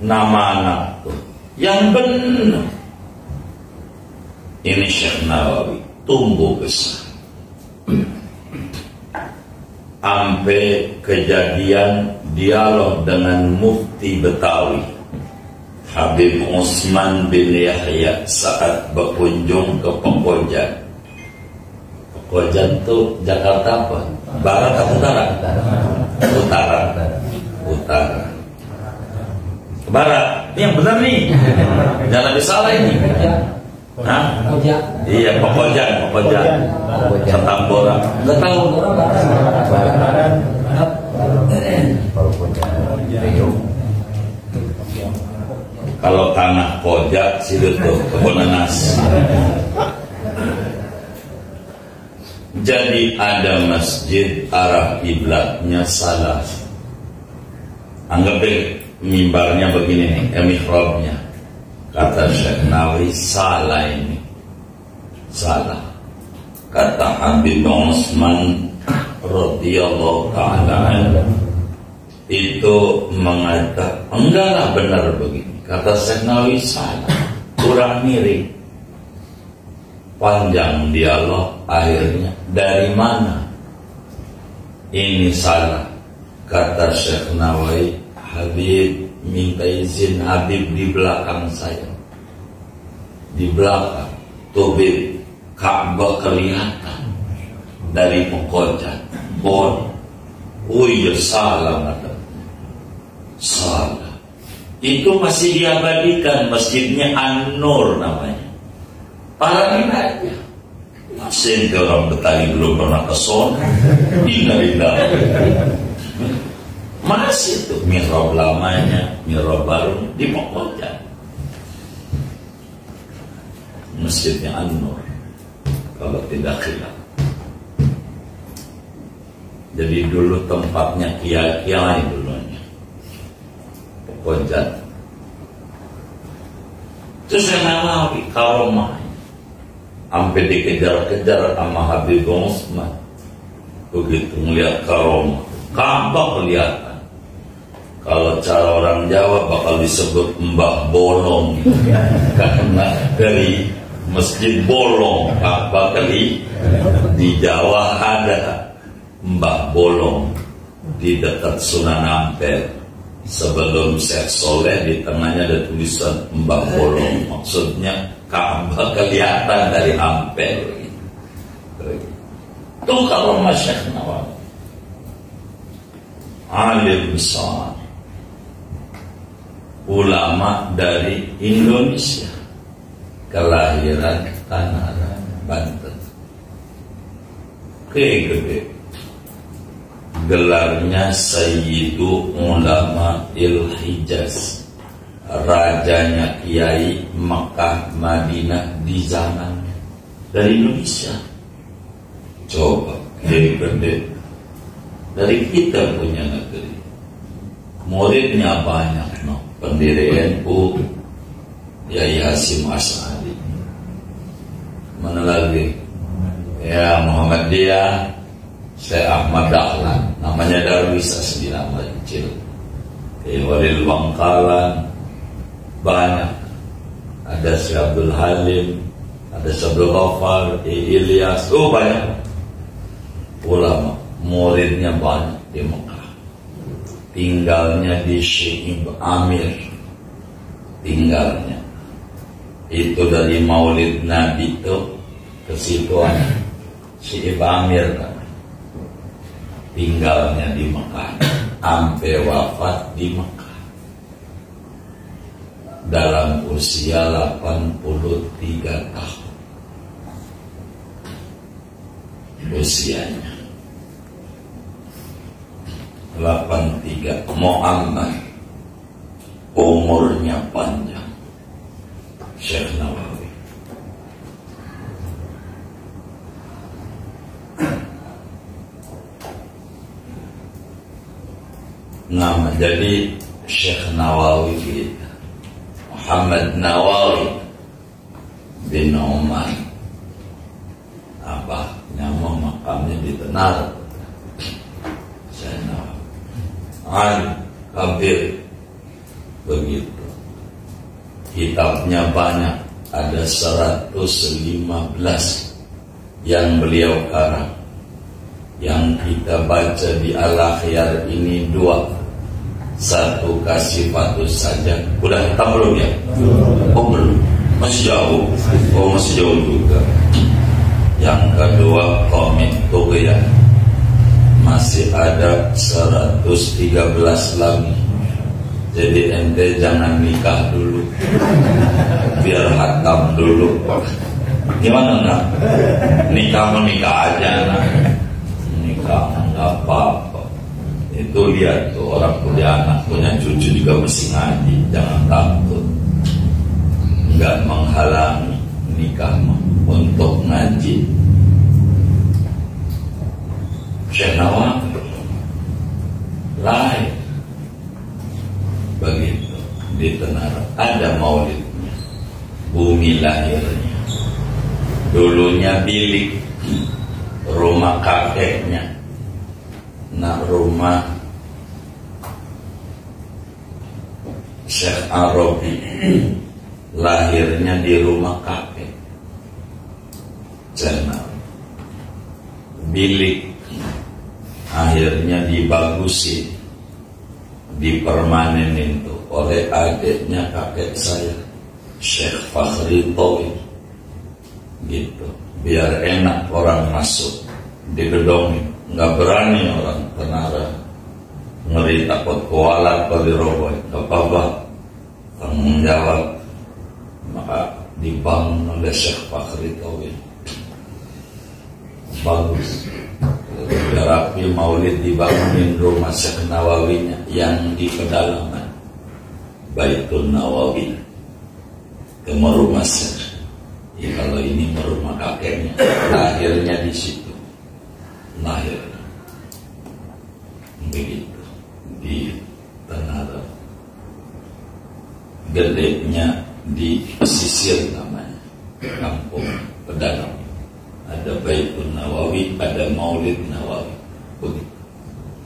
nama anak tuh yang benar. Ini Syekh Nawawi tumbuh besar sampai kejadian dialog dengan Mufti Betawi Habib Usman bin Yahya saat berkunjung ke Pekojan. Pekojan itu Jakarta apa? Barat atau utara? Utara. Barat. Ini yang benar nih. Jangan ada salah ini. Hah? Iya, Pekojan. Setambora. Enggak tahu. Kalau tanah Koja situ tuh kebun nanas. Jadi ada masjid arah kiblatnya salah. Anggap deh mimbarnya begini nih, mihrabnya. Kata Syekh Nawawi salah ini. Salah. Kata Habib Usman radhiyallahu ta'ala anhu itu mengatakan enggaklah benar begini. Kata Syekh Nawawi salah, kurang miring. Panjang dialog, akhirnya dari mana ini salah? Kata Syekh Nawawi, Habib minta izin Habib di belakang saya. Di belakang Tobib Ka'bah kelihatan dari Pekojan. Oh iya salah, salah. Itu masih diabadikan, masjidnya An-Nur namanya. Parangin aja. Masih orang Betawi belum pernah ke sana. Indah. Masih tuh mihrab lamanya, mihrab barunya di Pekojan. Masjidnya An-Nur. Kalau tidak khilaf. Jadi dulu tempatnya kiai-kiai dulunya. Pokoknya. Terus yang Nawawi karomah. Sampai dikejar-kejar sama Habib Utsman. Begitu melihat karomah. Ka'bah kelihatan. Kalau cara orang Jawa bakal disebut Mbah Bolong. Karena dari Masjid Bolong, Ka'bah kali di Jawa ada Mbah Bolong di dekat Sunan Ampel. Sebelum Syekh Soleh di tengahnya ada tulisan Mbah Bolong. Maksudnya Ka'bah kelihatan dari Ampel. Itu kalau Syekh Nawawi alim besar, ulama dari Indonesia, kelahiran Tangerang, Banten. Gede. Gelarnya Sayyidu Ulama Il-Hijaz, rajanya Kiai Mekah Madinah di zamannya, dari Indonesia. Coba gede dari kita punya negeri, muridnya banyak, no. Pendiri NU Yai Hasyim Asy'ari, mana lagi ya, Muhammadiyah Syekh Ahmad Dahlan, namanya Darwis asli nama kecil. Walil Bangkalan banyak, ada Syekh Abdul Halim, ada Syekh Abdul Ghaffar, Ilyas, banyak ulama. Muridnya banyak di Mekah, tinggalnya di Syekh Amir, tinggalnya itu dari Maulid Nabi itu ke situ Syekh Amir kan. Tinggalnya di Mekah, sampai wafat di Mekah dalam usia 83 tahun usianya. 83, Muhammad, umurnya panjang. Syekh Nawawi. Nama jadi Syekh Nawawi kita Muhammad Nawawi bin Umar. Apa nama makamnya di Tenar. Syekh Nawawi Kabir, begitu. Kitabnya banyak, ada 115 yang beliau karang. Yang kita baca di Al-Akhyar ini 2. Satu Kasifatus saja. Udah hitam belum ya? Oh belum, masih jauh. Oh masih jauh juga. Yang kedua Komik Tughyan, masih ada 113 lagi. Jadi ente jangan nikah dulu, biar hatam dulu. Gimana nak? Nikah menikah aja nak. Nikah nggak apa-apa. Itu lihat tuh, orang punya anak, punya cucu juga mesti ngaji. Jangan takut. Nggak menghalangi nikah untuk ngaji. Syekh Nawawi lahir begitu di Tenara, ada maulidnya, bumi lahirnya. Dulunya bilik, rumah kakeknya. Nah, rumah Syekh Arabi lahirnya di rumah kakek. Channel bilik akhirnya dibagusin, dipermanenin tuh oleh adiknya kakek saya, Syekh Fakhri Tauhid, gitu, biar enak orang masuk di gedung. Nggak berani orang Tenara, ngeri takut kualat kalau diroboh. Gak apa-apa, tanggung jawab. Maka dibangun oleh Syekh Fakhri Tauhid, bagus. Rapi maulid dibangunin rumah Syekh Nawawinya yang di pedalaman Baitul Nawawi. Ke rumah Syekh, ya kalau ini rumah kakeknya, lahirnya di situ. Lahir begitu di Tanara. Gedenya di pesisir namanya, kampung Pedagang. Ada Baitun Nawawi, ada Maulid Nawawi, begitu.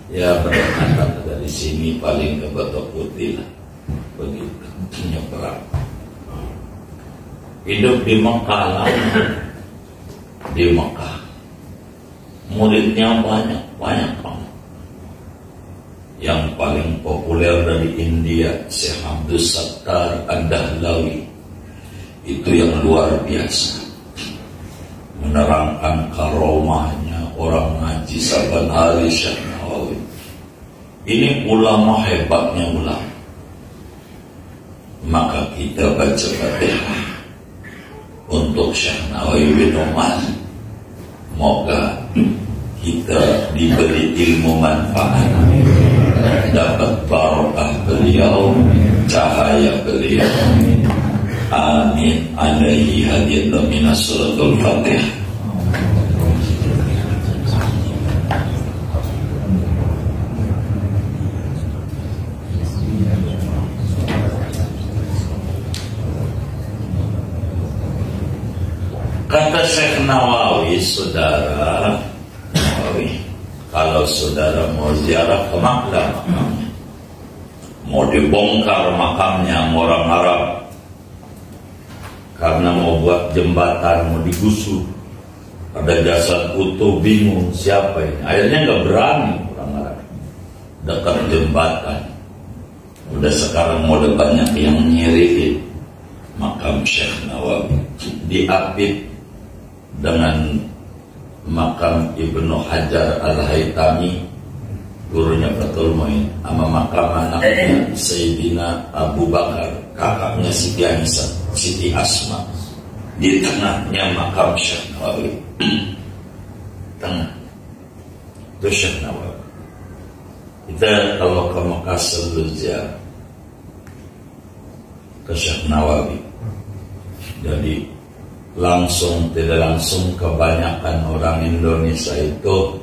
Ya berdekatan dari sini paling ke Batok Putih lah, begitu. Nyebrang. Hidup di Mekah lama, di Mekah. Muridnya banyak banget. Yang paling populer dari India, Syekh Abdul Sattar Ad-Dahlawi. Itu yang luar biasa, menerangkan karomahnya orang ngaji saban hari Syekh Nawawi. Ini ulama hebatnya ulama. Maka kita baca Fatihah untuk Syekh Nawawi bin Umar. Moga kita diberi ilmu manfaat, dapat barokah beliau, cahaya beliau. Amin. Alaihi hadiyatan minas suratul Fatihah. Kata Syekh Nawawi, saudara Nawawi, kalau saudara mau ziarah ke Makkah, mau dibongkar makamnya orang Arab karena mau buat jembatan, mau digusur, ada jasad utuh, bingung siapa ini. Akhirnya nggak berani orang Arab dekat jembatan. Udah sekarang mau banyak yang nyiriin makam Syekh Nawawi, diapit dengan makam Ibnu Hajar Al-Haytami, gurunya Fathul Muin, sama makam anaknya Sayyidina Abu Bakar, kakaknya Siti Aisyah, Siti Asma. Di tengahnya makam Syekh Nawawi. Tengah itu Syekh Nawawi. Kita kalau ke Mekah sebelumnya ke Syekh Nawawi, jadi langsung tidak langsung kebanyakan orang Indonesia itu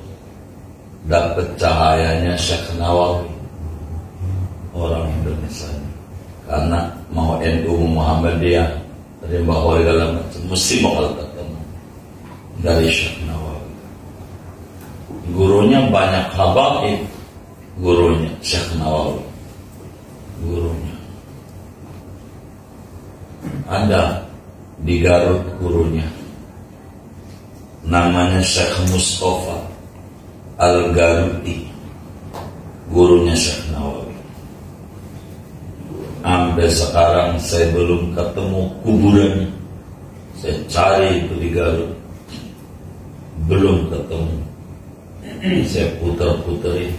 dapat cahayanya Syekh Nawawi, orang Indonesia, karena mau NU Muhammadiyah dari bawah segala macam mesti bakal ketemu dari Syekh Nawawi. Gurunya banyak habaib, gurunya Syekh Nawawi, gurunya ada di Garut, gurunya namanya Syekh Mustafa Al-Garuti, gurunya Syekh Nawawi. Sampai sekarang saya belum ketemu kuburannya. Saya cari itu di Garut, belum ketemu. Saya putar-putarin,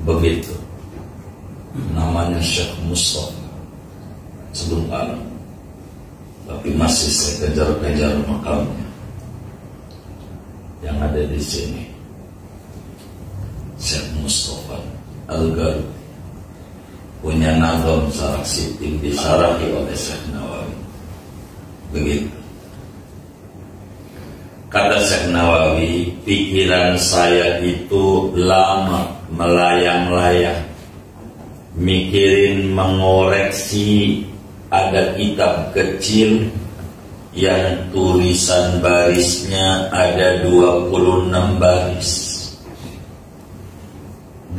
begitu. Namanya Syekh Mustafa sebelum alam. Tapi masih saya kejar-kejar makamnya yang ada di sini. Syekh Mustafa Al-Garuti punya nazam Sarak Siting, disarahi oleh Syekh Nawawi. Begitu. Kata Syekh Nawawi, pikiran saya itu lama melayang-layang, mikirin mengoreksi. Ada kitab kecil yang tulisan barisnya ada 26 baris.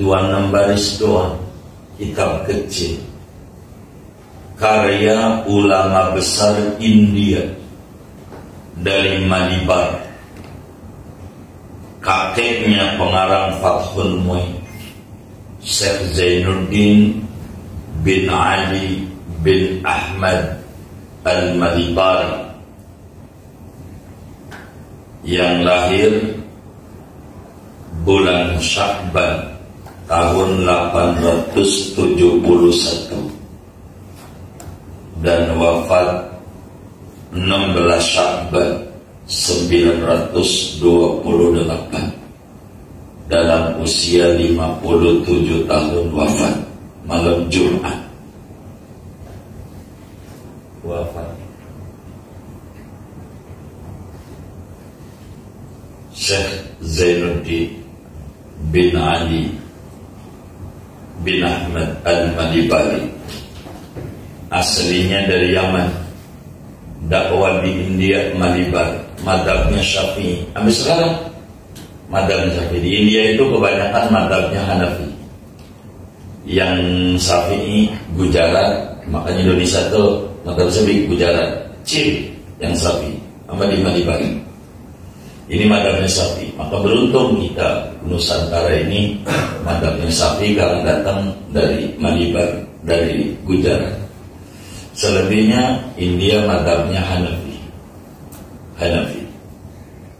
26 baris doang, kitab kecil. Karya ulama besar India dari Malibar. Kakeknya pengarang Fathul Muin, Syekh Zainuddin bin Ali bin Ahmad Al-Malibari, yang lahir bulan Sya'ban tahun 871 dan wafat 16 Sya'ban 928 dalam usia 57 tahun wafat, malam Jumat wafat. Syekh Zainuddin bin Ali bin Ahmad al-Malibari, aslinya dari Yaman, dakwah di India, Malibari, madhabnya Syafi'i. Sampai sekarang madhabnya Syafi'i. Di India itu kebanyakan madhabnya Hanafi. Yang Syafi'i Gujarat, makanya Indonesia tuh madhab Syafi'i Gujarat, Cil yang Syafi'i, sama di Malibari. Ini madhabnya Syafi'i. Maka beruntung kita Nusantara ini madhabnya Syafi'i karena datang dari Malibari, dari Gujarat. Selebihnya India madhabnya Hanafi. Hanafi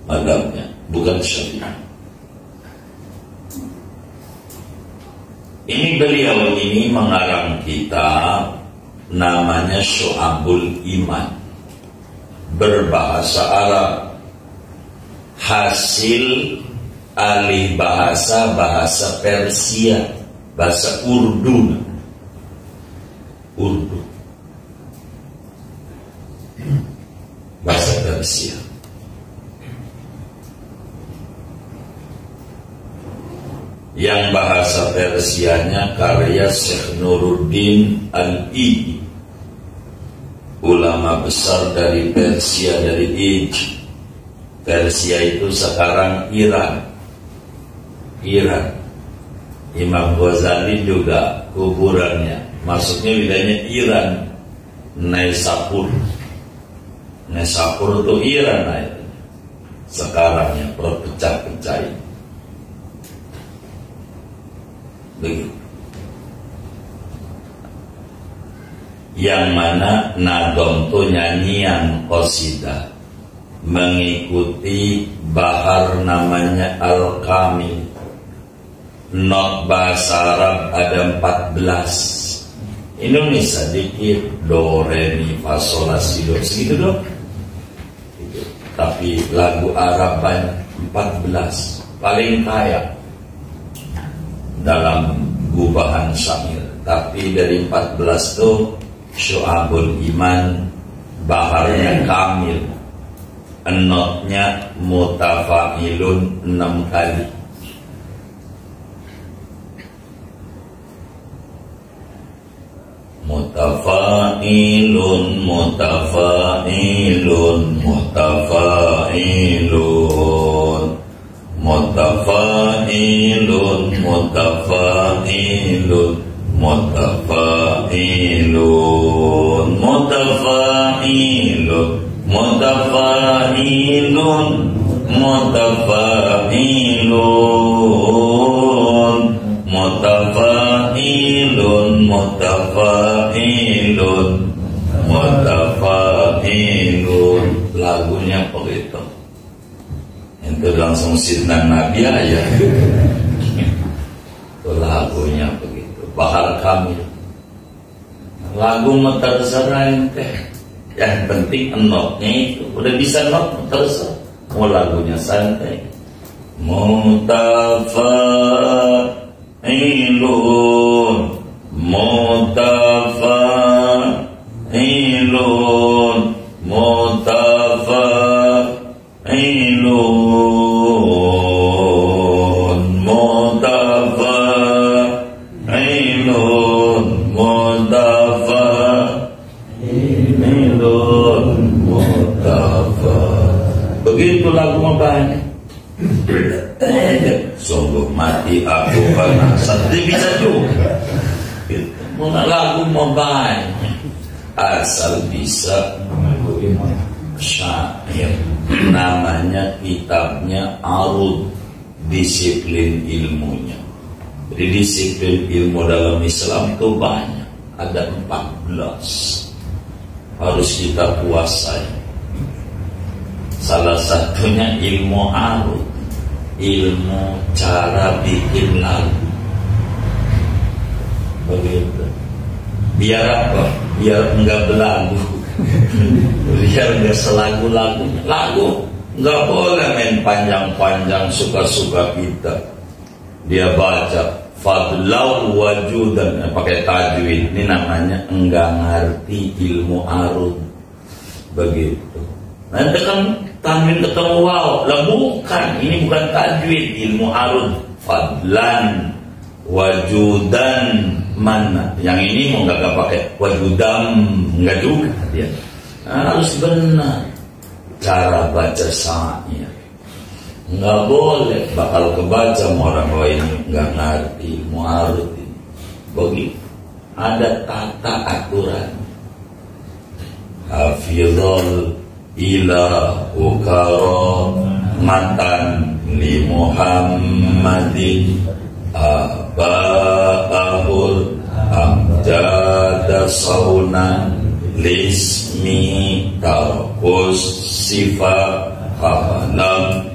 madhabnya, bukan Syafi'i. Ini beliau ini mengarang kitab namanya Syu'abul Iman, berbahasa Arab, hasil alih bahasa Persia, bahasa Urdu. Bahasa Persia. Yang bahasa Persianya karya Syekh Nuruddin Al-Iji, ulama besar dari Persia, dari Ij. Persia itu sekarang Iran. Imam Ghazali juga kuburannya, maksudnya wilayahnya Iran, Naisapur. Naisapur itu Iran itu. Sekarang yang berpecah-pecah ini. Begitu. Yang mana nadom itu nyanyian qasidah mengikuti bahar namanya Al-Kamil. Not bahasa Arab ada 14. Indonesia dikit, do, re, mi, fa, sol, la, si, do, segitu dong. Tapi lagu Arab banyak, 14, paling kaya dalam gubahan syair. Tapi dari 14 itu Syu'abul Iman baharnya kamil, enotnya mutafa'ilun 6 kali. Mutafa'ilun, mutafa'ilun, mutafa'ilun, mutafa'ilun, mutafa'ilun, mutafa'ilun, mutafa'ilun, mutafa'ilun, mutafa'ilun, mutafa'ilun, mutafa'ilun, mutafa'ilun. Lagunya begitu. Itu langsung sidna Nabi aja. Itu lagunya begitu. Bahar Kamil. Lagu terserah ente. Yang penting enotnya itu. Udah bisa not terserah. Mau lagunya santai. Mutafa'ilun, mutafa'ilun, mutafa'ilun, mutafa'ilun, mutafa'ilun, mutafa'ilun. Begitu lagu banyak. Sungguh mati aku penasaran. Dia bisa juga. Lagu banyak. Asal bisa syair. Namanya kitabnya Arud, disiplin ilmunya. Jadi disiplin ilmu dalam Islam itu banyak. Ada 14. Harus kita kuasai. Salah satunya ilmu arud, ilmu cara bikin lagu. Begitu. Biar apa? Biar enggak belagu. Biar enggak selagu-lagunya. Lagu enggak boleh main panjang-panjang suka-suka kita. Dia baca fadlau wajudan pakai tajwid. Ini namanya enggak ngerti ilmu arud. Begitu. Nanti kan tanwin ketemu waw, lah bukan, ini bukan tajwid, ilmu arud. Fadlan wajudan mana. Yang ini mau nggak pakai wajudam, nggak juga dia. Harus benar cara baca syair. Nggak boleh bakal kebaca sama orang lain nggak ngerti mu'arudi. Begitu ada tata aturan. Hafizul ilahu karamatan li Muhammadin aba'ahul amjada saunan lismi tarkus sifat halam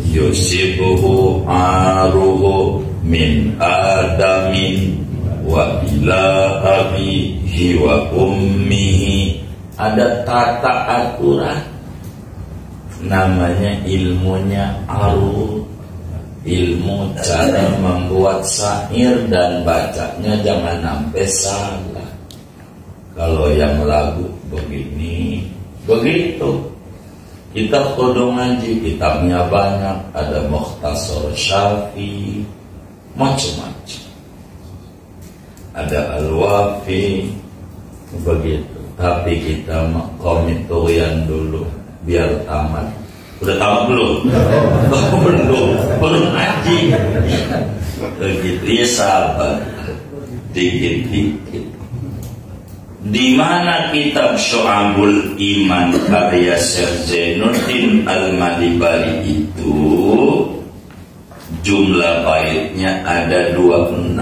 yusibuhu aruhu min adamin wa ila abihi wa ummihi. Ada tata aturan, namanya ilmunya aruh, ilmu cara membuat syair dan bacanya jangan sampai salah. Kalau yang lagu begini begitu. Kitab kudu ngaji, kitabnya banyak, ada Mukhtasar Syafi'i, macam-macam. Ada Al-Wafi, begitu. Tapi kita komitoyan dulu, biar tamat. Udah tamat belum? Belum ngaji. Begitu, ya sabar, dikit-dikit. Di mana kitab Syu'abul Iman karya Syekh Zainuddin Al-Madibari itu jumlah baitnya ada 26.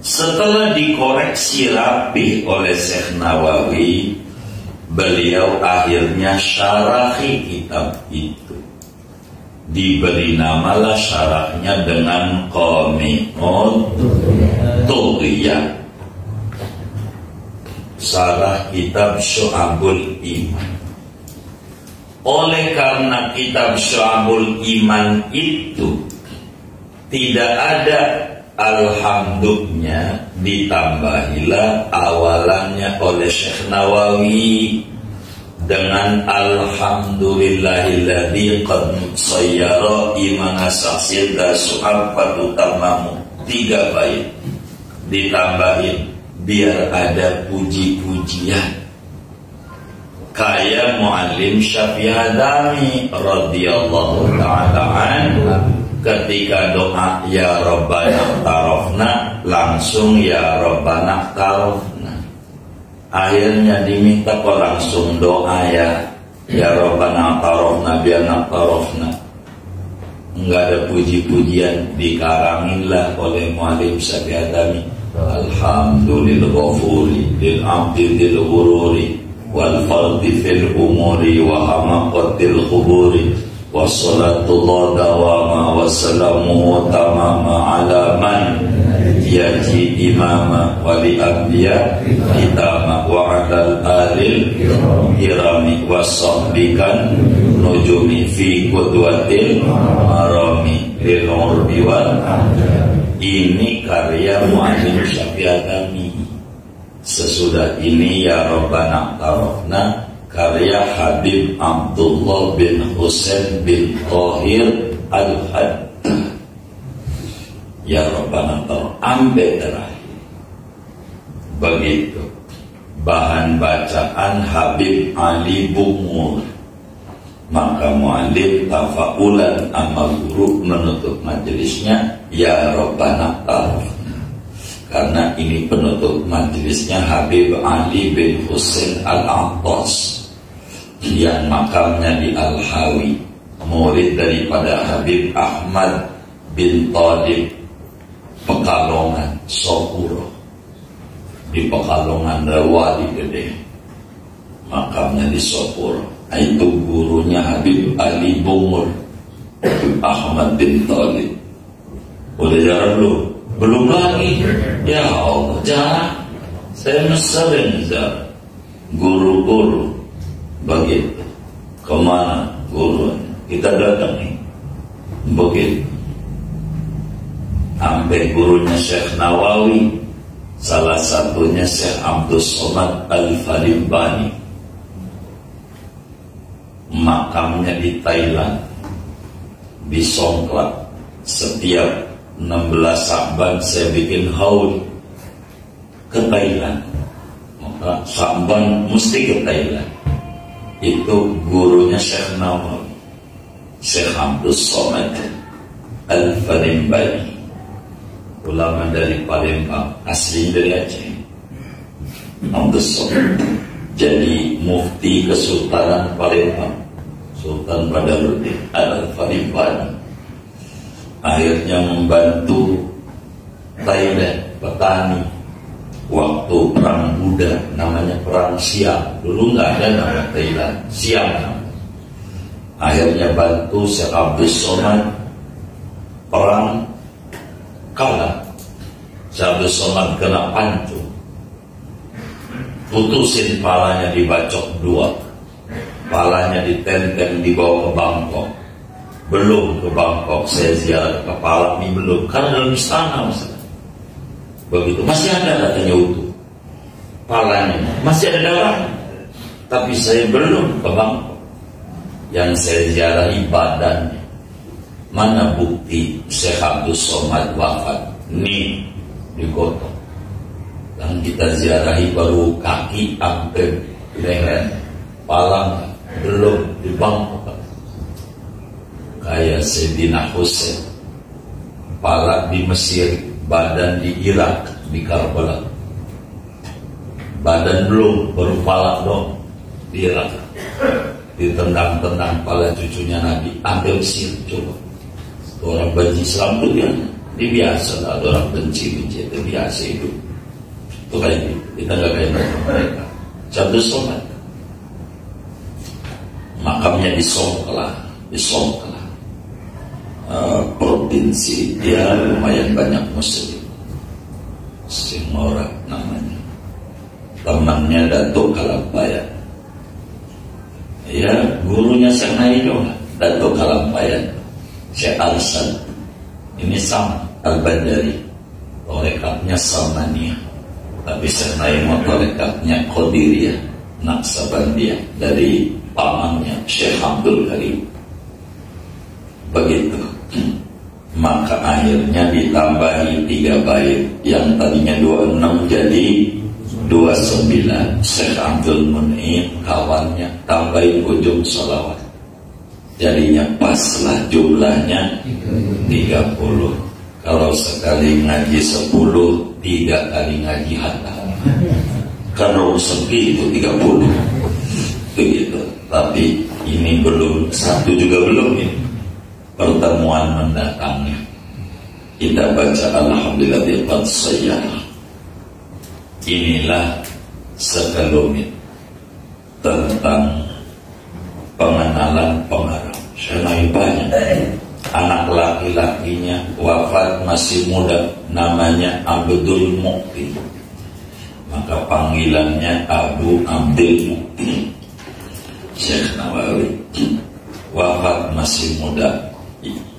Setelah dikoreksi rapi oleh Syekh Nawawi, beliau akhirnya syarahi kitab itu. Diberi namalah syarahnya dengan Qami'ut Tughyan, syarah kitab Syu'abul Iman. Oleh karena kitab Syu'abul Iman itu tidak ada alhamdulillah, ditambahilah awalannya oleh Syekh Nawawi dengan alhamdulillahilladzi qad sayyara imana saksida su'abatu tamamu. 3 bait ditambahin biar ada puji-pujian. Kayak Muallim Syafi'i Hadami radhiyallahu ta'ala anhu, ketika doa ya Rabbana tarofna, langsung ya Rabbana tarofna. Akhirnya diminta kok langsung doa ya Rabbana tarofna biana tarofna. Enggak ada puji-pujian, dikaranginlah oleh Muallim Syafi'i Hadami. Alhamdulillah ghafuri lil abdi lil ghururi wal fardi fil umuri wa hamaqatil khuburi wassalatu dawama wassalamu tamama ala man yaji imama wali abdiya kitama wa alal alil irami wassahbikan nujumi fi qudwatil marami lil urbi wal. Ini karya Muallim Syafi'i Hadami. Sesudah ini ya Rabbana tarofna karya Habib Abdullah bin Husain bin Tahir Al-Haddad. Ya Rabbana tarofna ambil terakhir. Begitu. Bahan bacaan Habib Ali Bungur. Maka muallim tafaulan amal guru menutup majelisnya ya Rabbana tarofna. Karena ini penutup majelisnya Habib Ali bin Husain Al-Attas yang makamnya di Al-Hawi, murid daripada Habib Ahmad bin Talib Pekalongan Sopuro. Di Pekalongan Rawali Gede, makamnya di Sopuro. Itu gurunya Habib Ali Bungur, Habib Ahmad bin Talib. Udah jarang belum? Belum lagi. Ya Allah, jarang. Saya sering jarang. Guru-guru begitu. Kemana gurunya? Kita datangi. Begitu. Sampai gurunya Syekh Nawawi, salah satunya Syekh Abdul Somad Al-Falimbani, makamnya di Thailand, di Songkla. Setiap 16 Sya'ban saya bikin haul ke Thailand. Maka Sya'ban mesti ke Thailand. Itu gurunya Syekh Nawawi, Syekh Abdul Somad Al-Farimbani, ulama dari Palembang, asli dari Aceh. Abdul Somad jadi mufti Kesultanan Palembang, Sultan Badaruddin Al-Farimbani. Akhirnya membantu Thailand petani waktu perang Buddha, namanya perang Siam. Dulu nggak ada nama Thailand, Siam. Akhirnya bantu Syekh Abdul Somad, perang kalah. Syekh Abdul Somad kena pancung, putusin palanya, dibacok 2, palanya ditenteng dibawa ke Bangkok. Belum ke Bangkok saya ziarah kepala ini belum, karena dalam istana masalah. Begitu masih ada katanya utuh palanya, masih ada darahnya, tapi saya belum ke Bangkok. Yang saya ziarahi badannya. Mana bukti Syekh Abdul Somad wafat? Nih digotong. Dan kita ziarahi baru kaki sampai leher, palang belum di Bangkok. Kayak Sayyidina Husain, pala di Mesir, badan di Irak, di Karbala. Badan belum, baru pala dong di Irak. Ditendang-tendang pala cucunya Nabi, ambil Mesir, coba. Orang benci Islam itu ya, ini biasa lah, orang benci-benci itu biasa itu. Itu kayak gitu, kita gak kayak mereka. Abdul Somad makamnya di Songkla, provinsi. Dia lumayan banyak muslim, Singora namanya. Temannya Datuk Kalampayan, ya gurunya Syekh Naidong, Datuk Kalampayan, Syekh Alsan. Ini sama Al-Bandari, torekatnya Salmaniyah, tapi Syekh Naidong torekatnya Qadiriyah, Naksabandiyah, dari pamannya Syekh Abdul Karim. Begitu. Maka akhirnya ditambahi 3 bait, yang tadinya 26 jadi 29. Syekh Abdul Mun'im kawannya tambahin ujung sholawat, jadinya paslah jumlahnya 30. Kalau sekali ngaji 10, 3 kali ngaji hatam. Kalau segi itu 30 begitu. Tapi ini belum, satu juga belum ini. Pertemuan mendatangnya kita baca alhamdulillah qad sayyara. Inilah sekelumit tentang pengenalan pengarang. Saya banyak. Anak laki-lakinya wafat masih muda, namanya Abdul Mukti, maka panggilannya Abu Abdul Mukti. Syekh Nawawi wafat masih muda,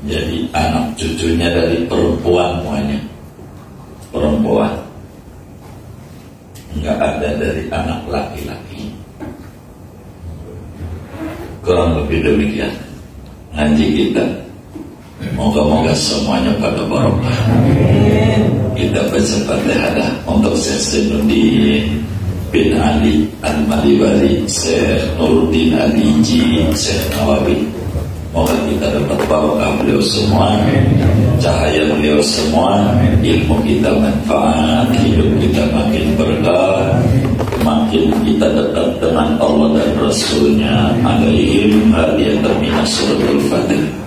jadi anak cucunya dari perempuan semuanya, perempuan, nggak ada dari anak laki-laki. Kurang lebih demikian ngaji kita. Moga-moga semuanya pada barokah. Kita baca Fatihah untuk Syekh Zainuddin bin Ali Al-Malibari, Syekh Nuruddin Ali-Ji, Syekh Nawawi. Moga kita dapat barokah beliau semua, cahaya beliau semua, ilmu kita manfaat, hidup kita makin berkah, makin kita dekat dengan Allah dan Rasulnya. Alaihim hadiyatan minas suratul Fatihah.